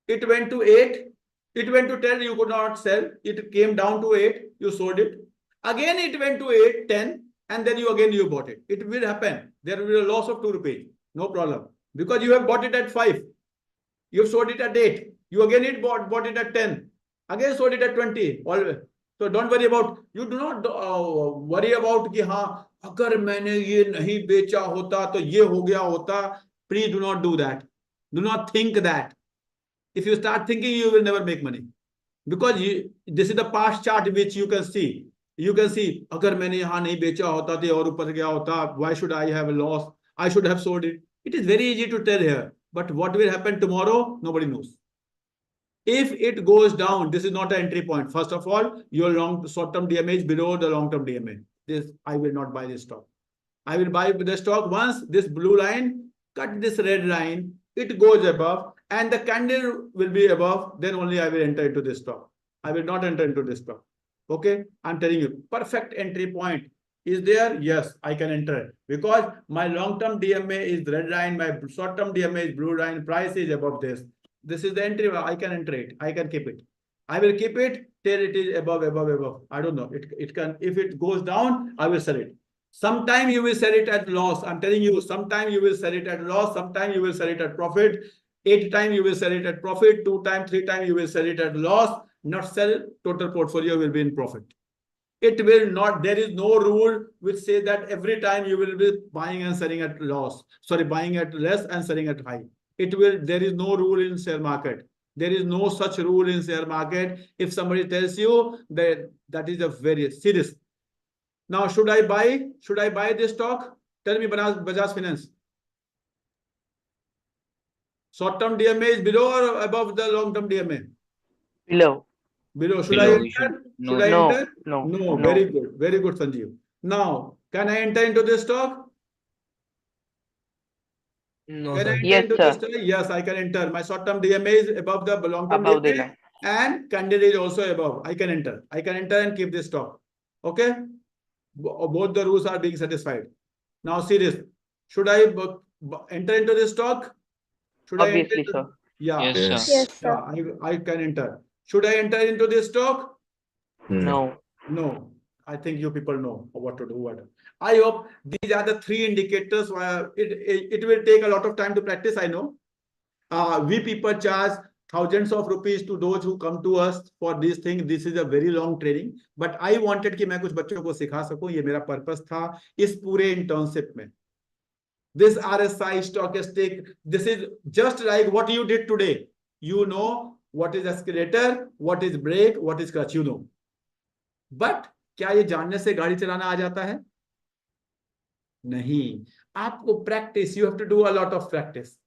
It went to 8. It went to 10. You could not sell. It came down to 8. You sold it. Again, it went to 8, 10. And then you bought it. It will happen. There will be a loss of 2 rupees. No problem. Because you have bought it at 5. You have sold it at 8. You again bought it at 10. Again sold it at 20. Always. So don't worry about, you do not worry about कि हाँ अगर मैंने ये नहीं बेचा होता तो ये हो गया होता. Please do not do that. Do not think that. If you start thinking, you will never make money. Because this is the past chart which you can see. You can see अगर मैंने यहाँ नहीं बेचा होता तो और ऊपर गया होता. Why should I have a loss? I should have sold it. It is very easy to tell here. But what will happen tomorrow? Nobody knows. If it goes down, this is not an entry point. First of all, your short-term DMA is below the long-term DMA. This, I will not buy this stock. I will buy the stock once this blue line cut this red line, it goes above, and the candle will be above, then only I will enter into this stock. I will not enter into this stock. Okay, I'm telling you, perfect entry point is there. Yes, I can enter because my long-term DMA is red line, my short-term DMA is blue line, price is above this. This is the entry. I can enter it. I can keep it. I will keep it till it is above. I don't know. It can, if it goes down, I will sell it. Sometime you will sell it at loss. I'm telling you, sometime you will sell it at loss. Sometime you will sell it at profit. 8 times you will sell it at profit. 2 times, 3 times you will sell it at loss. Not sell, total portfolio will be in profit. It will not, there is no rule which says that every time you will be buying and selling at loss. Sorry, buying at less and selling at high. It will, there is no rule in share market. There is no such rule in share market. If somebody tells you that, that is a very serious. Now, should I buy this stock? Tell me, Bajaj Finance. Short-term DMA is below or above the long-term DMA? Below. Below. Should Below, I you should- enter? no, Should I No, enter? no, No, no. very good. Very good, Sanjeev. Now, can I enter into this stock? No, Can I sir. enter Yes, into this sir. stock? Yes, I can enter. My short-term DMA is above the long-term Above the DMA line. and candle is also above. I can enter. I can enter and keep this stock. Okay? Both the rules are being satisfied. Now, serious. Should I enter into this stock? Should Obviously, I enter? sir. Yeah. Yes, Yes, sir. sir. Yeah, I can enter. Should I enter into this stock? No. No. I think you people know what to do. I hope these are the 3 indicators. It will take a lot of time to practice, I know. We people charge thousands of rupees to those who come to us for these things. This is a very long training. But I wanted कि मैं कुछ बच्चों को सिखा सकूं. ये मेरा purpose था इस पूरे internship में. This RSI stochastic, this is just like what you did today. You know what is escalator, what is brake, what is clutch, you know. But क्या ये जानने से गाड़ी चलाना आ जाता है? नहीं. आपको practice, you have to do a lot of practice.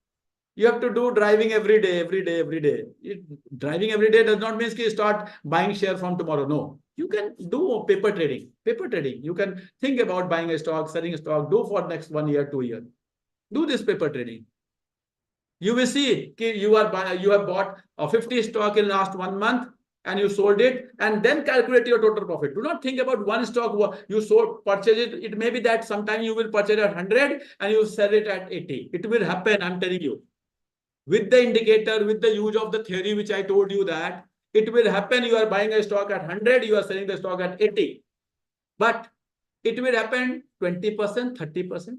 You have to do driving every day. Driving every day does not mean you start buying share from tomorrow. No. You can do paper trading. You can think about buying a stock, selling a stock, do for next 1 year, 2 years. Do this paper trading. You will see you have bought 50 stock in last 1 month and you sold it, and then calculate your total profit. Do not think about one stock you purchase it. It may be that sometime you will purchase at 100 and you sell it at 80. It will happen, I'm telling you. With the indicator, with the use of the theory which I told you that, it will happen. You are buying a stock at 100, you are selling the stock at 80. But it will happen 20%, 30%.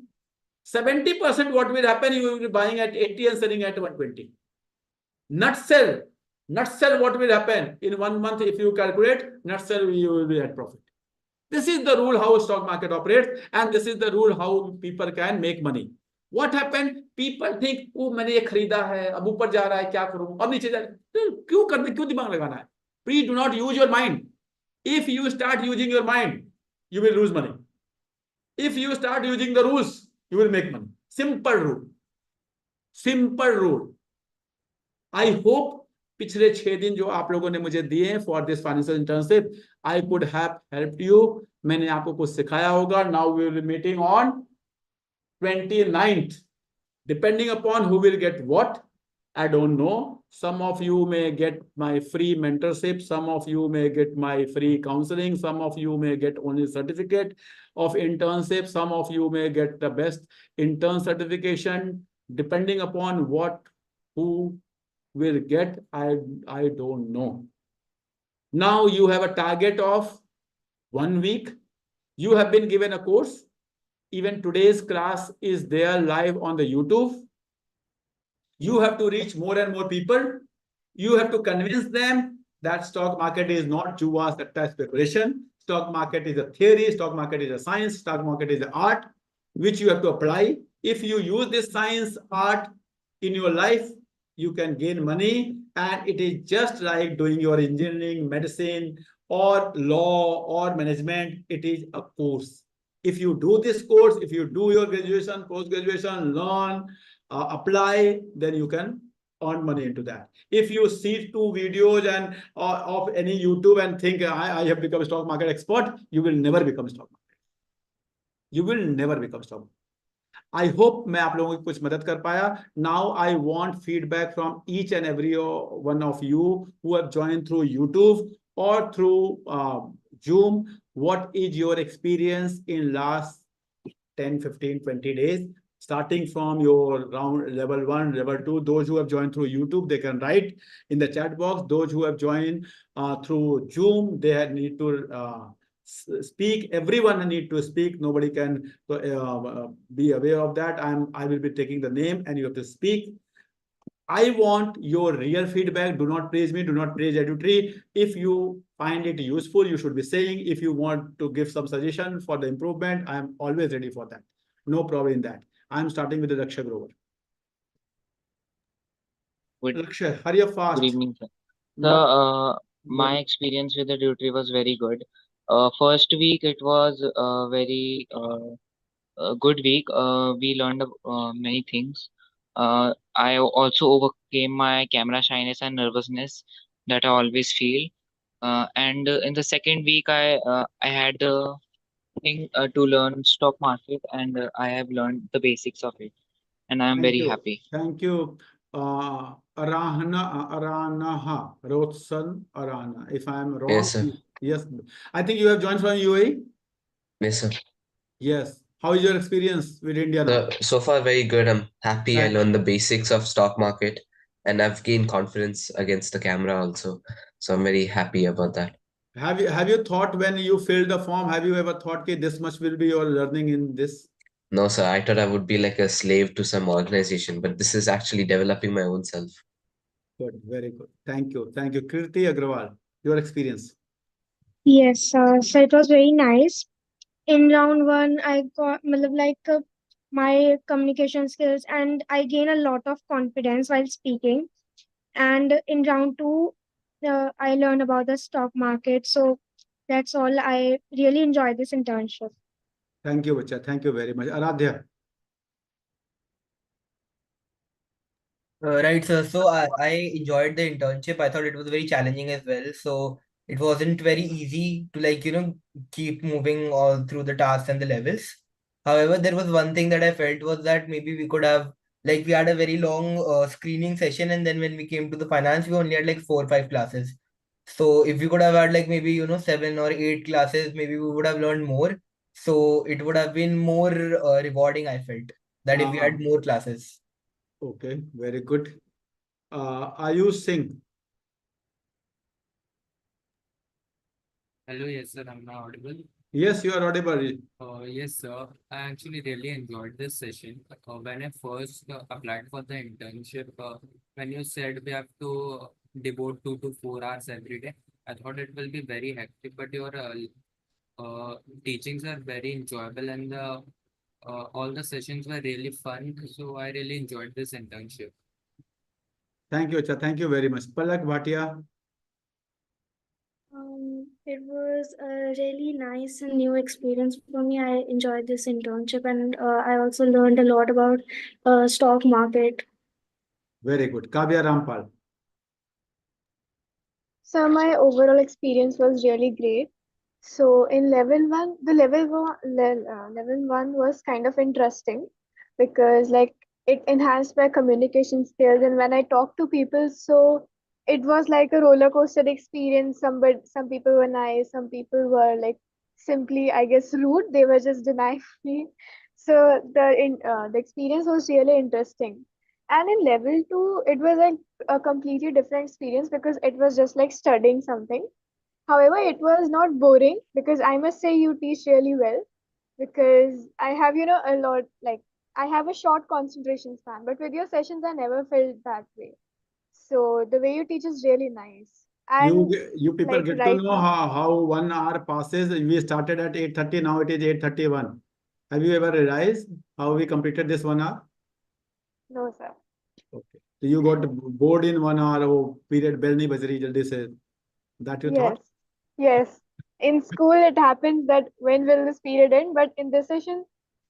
70% what will happen, you will be buying at 80 and selling at 120. Not sell what will happen in 1 month if you calculate, not sell you will be at profit. This is the rule how stock market operates, and this is the rule how people can make money. What happened? People think, oh, मैंने ये खरीदा है, अब ऊपर जा रहा है, क्या करूं? अब नीचे जा रहा है, क्यों दिमाग लगाना है? Please do not use your mind. If you start using your mind, you will lose money. If you start using the rules, you will make money. Simple rule. I hope पिछले 6 दिन जो आप लोगों ने मुझे दिए हैं for this financial internship, I could have helped you. मैंने आपको कुछ सिखाया होगा. Now we will be meeting on 29th. Depending upon who will get what, I don't know. Some of you may get my free mentorship. Some of you may get my free counseling. Some of you may get only certificate of internship. Some of you may get the best intern certification. Depending upon who will get, I don't know. Now you have a target of 1 week. You have been given a course. Even today's class is there live on the YouTube. You have to reach more and more people. You have to convince them that stock market is not jua, satta, speculation. Stock market is a theory. Stock market is a science. Stock market is an art, which you have to apply. If you use this science, art in your life, you can gain money. And it is just like doing your engineering, medicine, or law, or management. It is a course. If you do this course, if you do your graduation, post-graduation, learn, apply, then you can earn money into that. If you see two videos and of any YouTube and think I have become a stock market expert, you will never become stock market. You will never become stock market. I hope मैं आप लोगों की कुछ मदद कर पाया. Now I want feedback from each and every one of you who have joined through YouTube or through Zoom. What is your experience in last 10, 15, 20 days? Starting from your round level 1, level 2, those who have joined through YouTube, they can write in the chat box. Those who have joined through Zoom, they need to speak. Everyone need to speak. Nobody can be aware of that. I will be taking the name and you have to speak. I want your real feedback. Do not praise me. Do not praise EDUTRI. If you find it useful, you should be saying. If you want to give some suggestion for the improvement, I am always ready for that. No problem in that. I am starting with the Laksha Grover. Laksha, hurry up fast. Good evening, sir. So, my experience with the EDUTRI was very good. First week it was a very good week. We learned many things. I also overcame my camera shyness and nervousness that I always feel. And in the second week, I had the thing to learn stock market, and I have learned the basics of it, and I am very happy. Thank you. Aranaha, Rotsan Arana. If I am wrong, Yes, sir. yes. I think you have joined from UAE? Yes, sir. Yes. How is your experience with India now? So far, very good. I'm happy. I Thank- learned the basics of stock market and I've gained confidence against the camera also. So I'm very happy about that. Have you thought when you filled the form, have you ever thought that this much will be your learning in this? No, sir, I thought I would be like a slave to some organization, but this is actually developing my own self. Good, very good. Thank you. Thank you. Kirti Agrawal, your experience. Yes, so it was very nice. In round one, I got my communication skills and I gain a lot of confidence while speaking. And in round two, I learned about the stock market. So that's all. I really enjoyed this internship. Thank you, Bacha. Thank you very much. Aradhya. Right, sir. So I enjoyed the internship. I thought it was very challenging as well. So it wasn't very easy to keep moving all through the tasks and the levels. However, there was one thing that I felt was that maybe we could have we had a very long screening session, and then when we came to the finance, we only had like 4 or 5 classes. So if we could have had maybe 7 or 8 classes, maybe we would have learned more. So it would have been more rewarding, I felt, that if we had more classes. Okay, very good. Ayush Singh. Hello, yes, sir. I'm now audible. Yes, you are audible. Yes, sir. I actually really enjoyed this session. When I first applied for the internship, when you said we have to devote 2 to 4 hours every day, I thought it will be very hectic, but your teachings are very enjoyable and all the sessions were really fun. So I really enjoyed this internship. Thank you, Acha. Thank you very much. Palak Bhatia. It was a really nice and new experience for me. I enjoyed this internship and I also learned a lot about stock market. Very good. Kavya Rampal. So my overall experience was really great. So in level one, level one was kind of interesting because it enhanced my communication skills, and when I talked to people, so it was like a roller coaster experience. Some people were nice, some people were simply, I guess, rude. They were just denying me. So the experience was really interesting. And in level two, it was like a completely different experience because it was just like studying something. However, it was not boring because I must say you teach really well, because I have, a lot, I have a short concentration span, but with your sessions, I never felt that way. So the way you teach is really nice. And You people get to right know now, how 1 hour passes. We started at 8:30, now it is 8:31. Have you ever realized how we completed this 1 hour? no, sir. Okay. So you got bored in 1 hour. Oh, period bell nahi baj rahi, jaldi se. That you thought? Yes. In school, it happens that when will this period end? But in this session,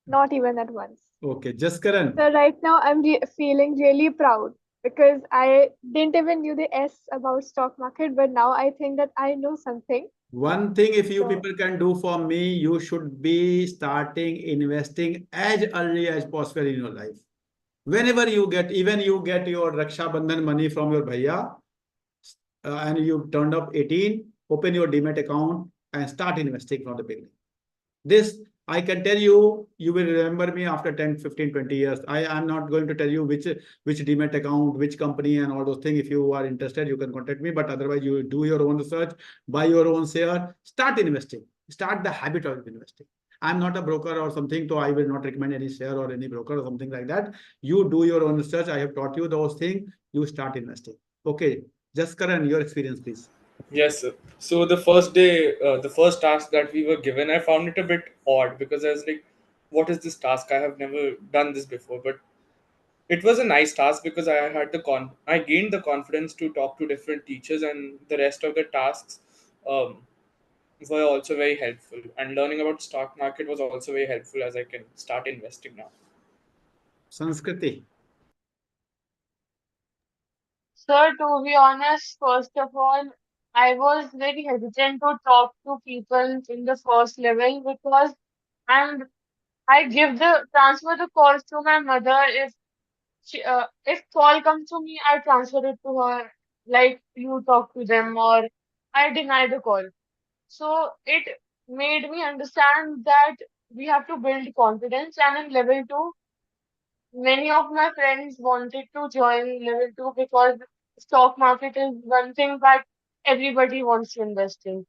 not even at once. Okay, Jaskaran. So right now I'm feeling really proud because I didn't even knew the S about stock market, but now I think that I know something. One thing if you So people can do for me, you should be starting investing as early as possible in your life. Whenever you get, even you get your Raksha Bandhan money from your bhaiya, and you turned up 18, open your Demat account and start investing from the beginning. This, I can tell you, you will remember me after 10, 15, 20 years. I am not going to tell you which Demat account, which company and all those things. If you are interested, you can contact me. But otherwise, you do your own research, buy your own share, start investing. Start the habit of investing. I'm not a broker or something, so I will not recommend any share or any broker or something like that. You do your own research. I have taught you those things. You start investing. Okay. Just Karan, your experience, please. Yes, sir. So the first day, the first task that we were given, I found it a bit odd because I was like, what is this task? I have never done this before. But it was a nice task because I gained the confidence to talk to different teachers, and the rest of the tasks um, were also very helpful. And learning about stock market was also very helpful as I can start investing now. Sanskriti. Sir, to be honest, first of all, I was very hesitant to talk to people in the first level because and I give the transfer the calls to my mother. If call comes to me, I transfer it to her. Like you talk to them, or I deny the call. So it made me understand that we have to build confidence. And in level two, many of my friends wanted to join level two because stock market is one thing that everybody wants to invest in.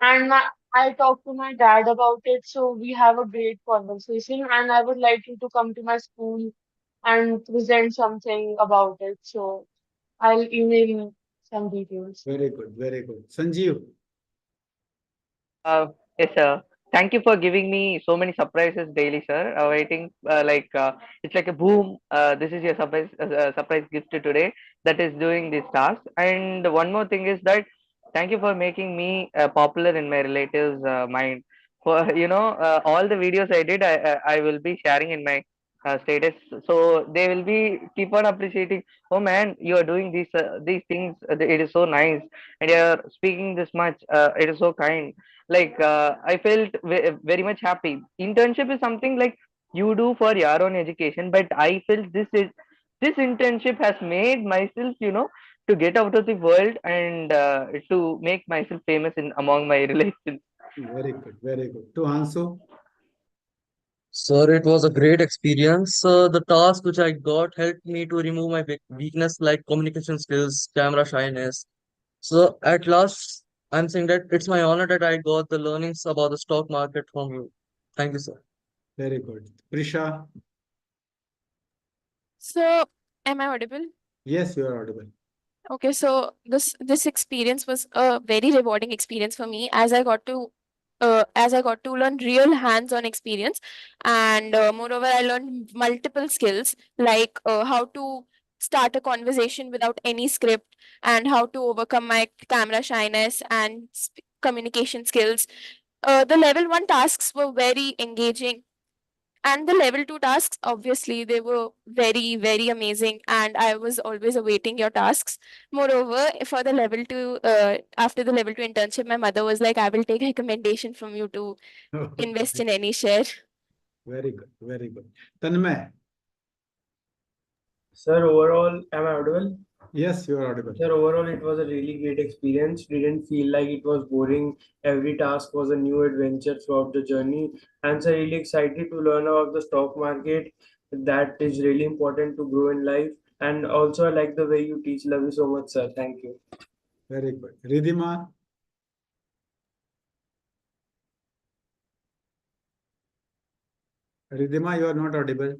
And I talked to my dad about it, so we have a great conversation. And I would like you to come to my school and present something about it. So I'll email you some details. Very good, very good. Sanjeev. Yes, sir. Thank you for giving me so many surprises daily, sir. Waiting, it's like a boom. This is your surprise gift today. That is doing this task. And one more thing is that thank you for making me popular in my relatives' mind. For all the videos I did, I will be sharing in my status, so they will be keep on appreciating. Oh man, you are doing these things. It is so nice, and you are speaking this much. It is so kind. I felt very much happy. Internship is something like you do for your own education, but I felt this internship has made myself, to get out of the world and to make myself famous in among my relations. Very good, very good. To Hansu. Sir, it was a great experience. The task which I got helped me to remove my weakness like communication skills, camera shyness. So at last, I'm saying that it's my honor that I got the learnings about the stock market from you. Thank you, sir. Very good. Prisha. So, am I audible? Yes, you are audible. Okay, so this experience was a very rewarding experience for me as I got to learn real hands-on experience, and moreover, I learned multiple skills like how to start a conversation without any script, and how to overcome my camera shyness and communication skills. The level one tasks were very engaging, and the level two tasks, obviously, they were very, very amazing. And I was always awaiting your tasks. Moreover, for the level two, after the level two internship, my mother was like, I will take recommendation from you to invest in any share. Very good, very good. Tanmay. Sir, overall, am I audible? Yes, you are audible. Sir, overall, it was a really great experience. Didn't feel like it was boring. Every task was a new adventure throughout the journey. And sir, really excited to learn about the stock market. That is really important to grow in life. And also, I like the way you teach. Love you so much, sir. Thank you. Very good. Ridhima. Ridhima, you are not audible.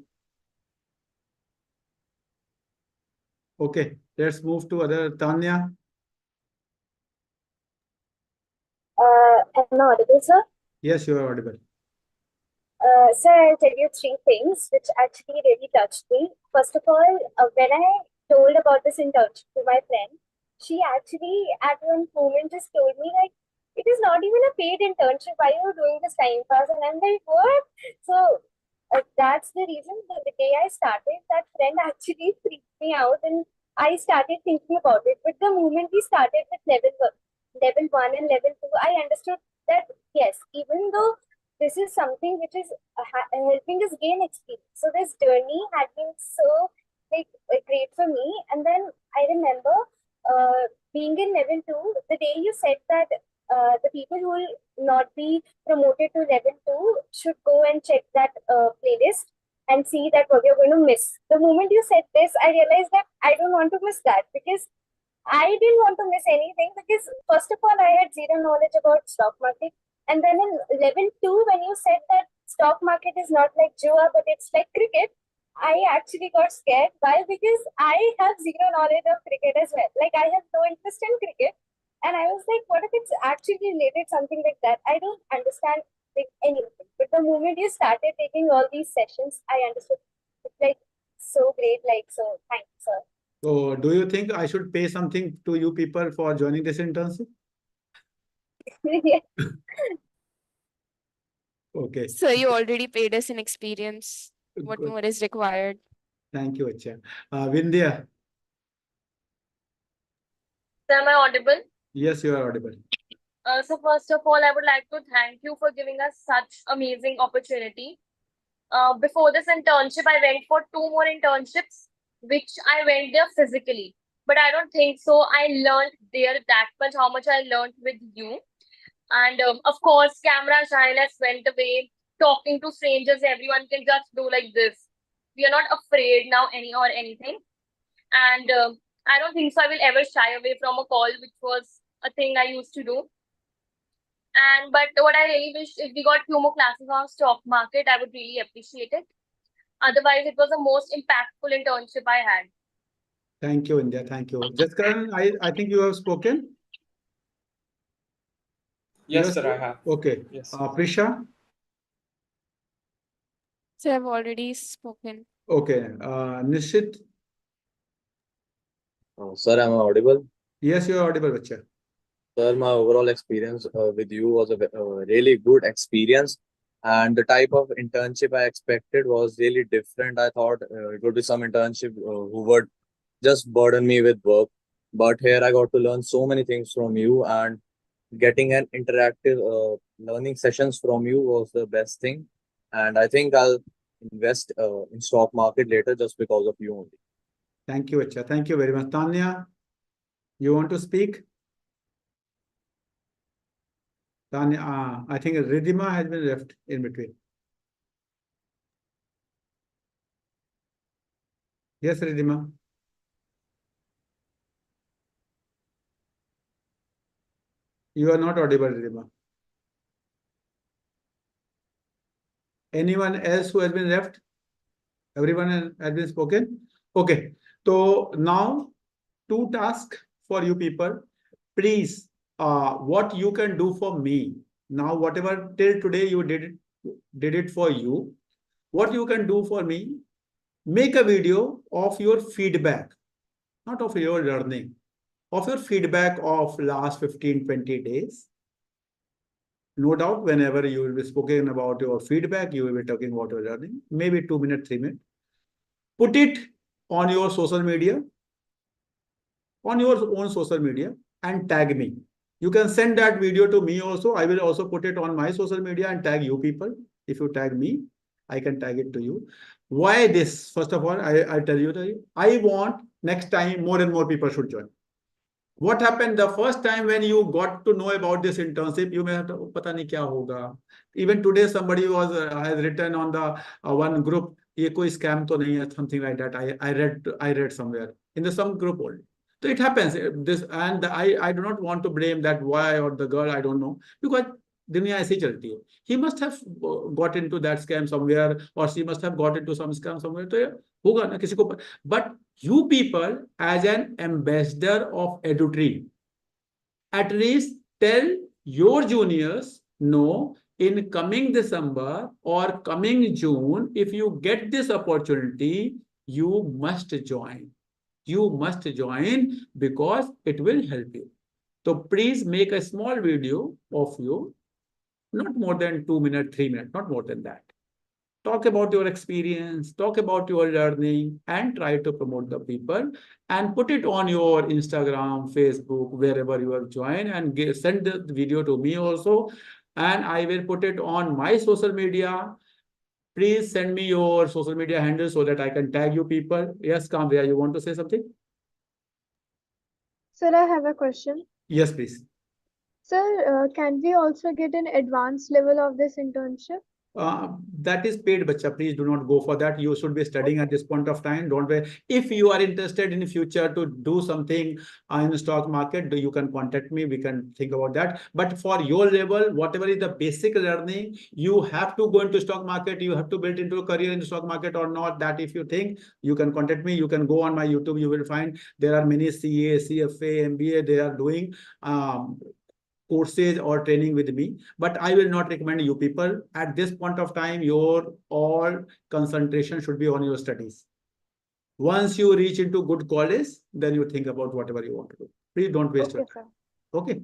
Okay, let's move to other. Tanya. Am I audible, sir? Yes, you are audible. Sir, I'll tell you three things which actually really touched me. First of all, when I told about this internship to my friend, she actually at one moment just told me like, it is not even a paid internship. Why are you doing this time pass? And I'm like, what? So that's the reason the day I started, that friend actually freaked me out and I started thinking about it. But the moment we started with level 1 and level 2, I understood that yes, even though this is something which is helping us gain experience. So this journey had been so great for me. And then I remember being in level 2, the day you said that the people who will not be promoted to level 2 should go and check that playlist and see that what you're going to miss. The moment you said this, I realized that I don't want to miss that, because I didn't want to miss anything, because first of all, I had zero knowledge about stock market. And then in level 2, when you said that stock market is not like Jua, but it's like cricket, I actually got scared. Why? Because I have zero knowledge of cricket as well. Like, I have no interest in cricket. And I was like, what if it's actually related something like that? I don't understand like anything. But the moment you started taking all these sessions, I understood. It's like so great. Like, so thanks, sir. So, do you think I should pay something to you people for joining this internship? Yeah. Okay. So you already paid us an experience. What Good. more is required? Thank you, Acha. Vindhya, Am I audible? yes, you are audible. So first of all, I would like to thank you for giving us such amazing opportunity. Before this internship, I went for 2 more internships, which I went there physically. But I don't think so. I learned there that much, how much I learned with you. And of course, camera shyness went away. Talking to strangers, everyone can just do like this. We are not afraid now anything. And I don't think so. I will ever shy away from a call, which was a thing I used to do. And but what I really wish, if we got few more classes on stock market, I would really appreciate it. Otherwise, it was the most impactful internship I had. Thank you, Vindhya. Thank you. Jaskaran, I think you have spoken. Yes, sir, I have. Okay. Yes. Prisha? So I've already spoken. Okay. Nishit? Sir, am I audible? Yes, you are audible, Bacha. Sir, my overall experience with you was a really good experience, and the type of internship I expected was really different. I thought it would be some internship who would just burden me with work, but here I got to learn so many things from you, and getting an interactive learning sessions from you was the best thing. And I think I'll invest in stock market later just because of you only. Thank you, Acha. Thank you very much. Tanya, you want to speak? Tanya, I think Ridhima has been left in between. Yes, Ridhima. You are not audible, Ridhima. Anyone else who has been left? Everyone has been spoken? Okay. So now 2 tasks for you people. Please, what you can do for me. Now, whatever till today you did it for you. What you can do for me, make a video of your feedback, not of your learning, of your feedback of last 15, 20 days. No doubt, whenever you will be speaking about your feedback, you will be talking about your learning, maybe 2 minutes, 3 minutes. Put it on your social media, on your own social media, and tag me. You can send that video to me also. I will also put it on my social media and tag you people. If you tag me, I can tag it to you. Why this? First of all, I tell you, I want next time more and more people should join. What happened the first time when you got to know about this internship? You may have to, pata nahi kya hoga. Even today, somebody has written on the one group, ye koi scam to nahi hai, something like that. I read somewhere in the some group only. So it happens. This and I do not want to blame that boy or the girl. I don't know, because दुनिया ऐसी चलती है. He must have got into that scam somewhere, or she must have got into some scam somewhere. तो होगा ना किसी को. But you people, as an ambassador of EDUTRI, at least tell your juniors, no, in coming December or coming June, if you get this opportunity, you must join. You must join because it will help you. So please make a small video of you, not more than 2 minutes, 3 minutes, not more than that. talk about your experience, talk about your learning, and try to promote the people and put it on your Instagram, Facebook, wherever you have joined, and send the video to me also, and I will put it on my social media. Please send me your social media handle so that I can tag you people. Yes, Kamvya, you want to say something? Sir, I have a question. Yes, please. Sir, can we also get an advanced level of this internship? That is paid, bacha. Please do not go for that. You should be studying at this point of time. Don't wait. If you are interested in the future to do something in the stock market, you can contact me. We can think about that. But for your level, whatever is the basic learning, you have to go into stock market. You have to build into a career in the stock market or not. That if you think, you can contact me. You can go on my YouTube. You will find there are many CA, CFA, MBA. They are doing courses or training with me, but I will not recommend you people at this point of time. Your all concentration should be on your studies. Once you reach into good college, then you think about whatever you want to do. Please don't waste your time. Okay.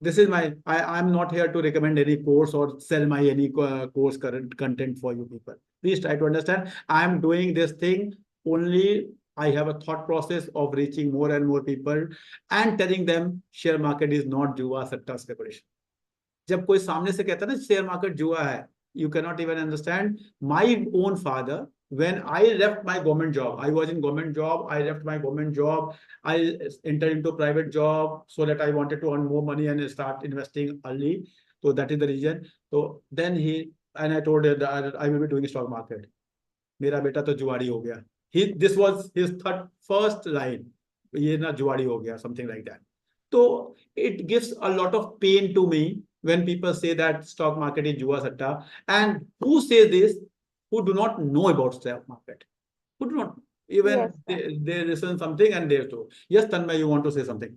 This is my, I'm not here to recommend any course or sell my any course current content for you people. Please try to understand. I'm doing this thing only. I have a thought process of reaching more and more people and telling them share market is not jua, satta, speculation. जब कोई सामने से कहता है ना share market जुआ है, you cannot even understand. My own father, when I left my government job, I was in government job, I left my government job, I entered into private job so that I wanted to earn more money and start investing early. So that is the reason. So then I told her that I will be doing stock market. मेरा बेटा तो जुआड़ी हो गया. This was his first line. ये ना जुआड़ी हो गया, something like that. So it gives a lot of pain to me when people say that stock market is jua satta. And who says this? Who do not know about stock market? Who do not even they listen something and they do. Yes, Tanmay, you want to say something?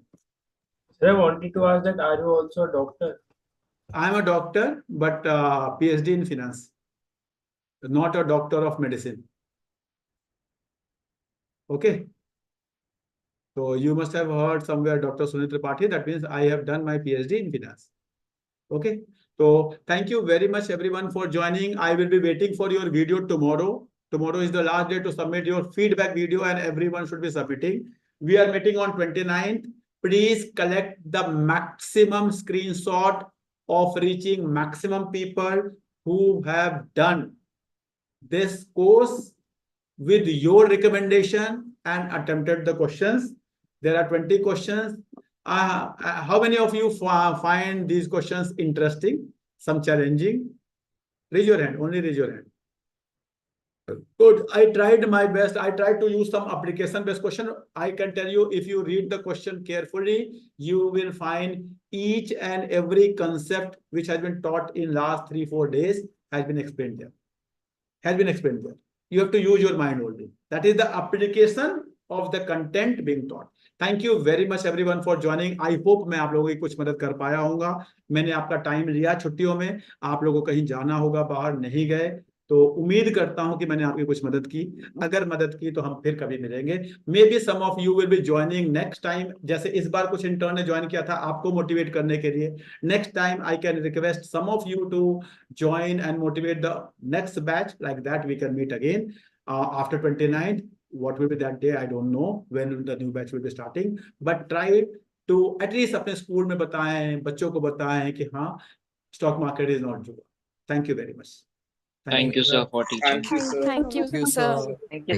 Sir, I wanted to ask that are you also a doctor? I am a doctor, but PhD in finance, not a doctor of medicine. Okay. So you must have heard somewhere Dr. Sunit Tripathi. That means I have done my PhD in finance. Okay. So thank you very much everyone for joining. I will be waiting for your video tomorrow. Tomorrow is the last day to submit your feedback video and everyone should be submitting. We are meeting on 29th. Please collect the maximum screenshot of reaching maximum people who have done this course with your recommendation and attempted the questions. There are 20 questions. How many of you find these questions interesting? Some challenging? Raise your hand. Only raise your hand. Good. I tried my best. I tried to use some application-based question. I can tell you, if you read the question carefully, you will find each and every concept which has been taught in last 3-4 days has been explained there. You have to use your mind only. That is the application of the content being taught. Thank you very much everyone for joining. I hope मैं आप लोगों की कुछ मदद कर पाया होगा. मैंने आपका टाइम लिया छुट्टियों में. आप लोगों को कहीं जाना होगा, बाहर नहीं गए, तो उम्मीद करता हूं कि मैंने आपकी कुछ मदद की. अगर मदद की तो हम फिर कभी मिलेंगे. Maybe some of you will be joining next time. जैसे इस बार कुछ इंटर्न ने ज्वाइन किया था आपको मोटिवेट करने के लिए. Next time I can request some of you to join and motivate the next batch. Like that we can meet again after 29th. What will be that day? I don't know when the new batch will be starting. But try to at least अपने school में बताएं, बच्चों को बताएं कि हाँ, stock market is not जुआ. Thank you very much. Thank you, sir, for teaching. Thank you, sir. Thank you, sir. Thank you.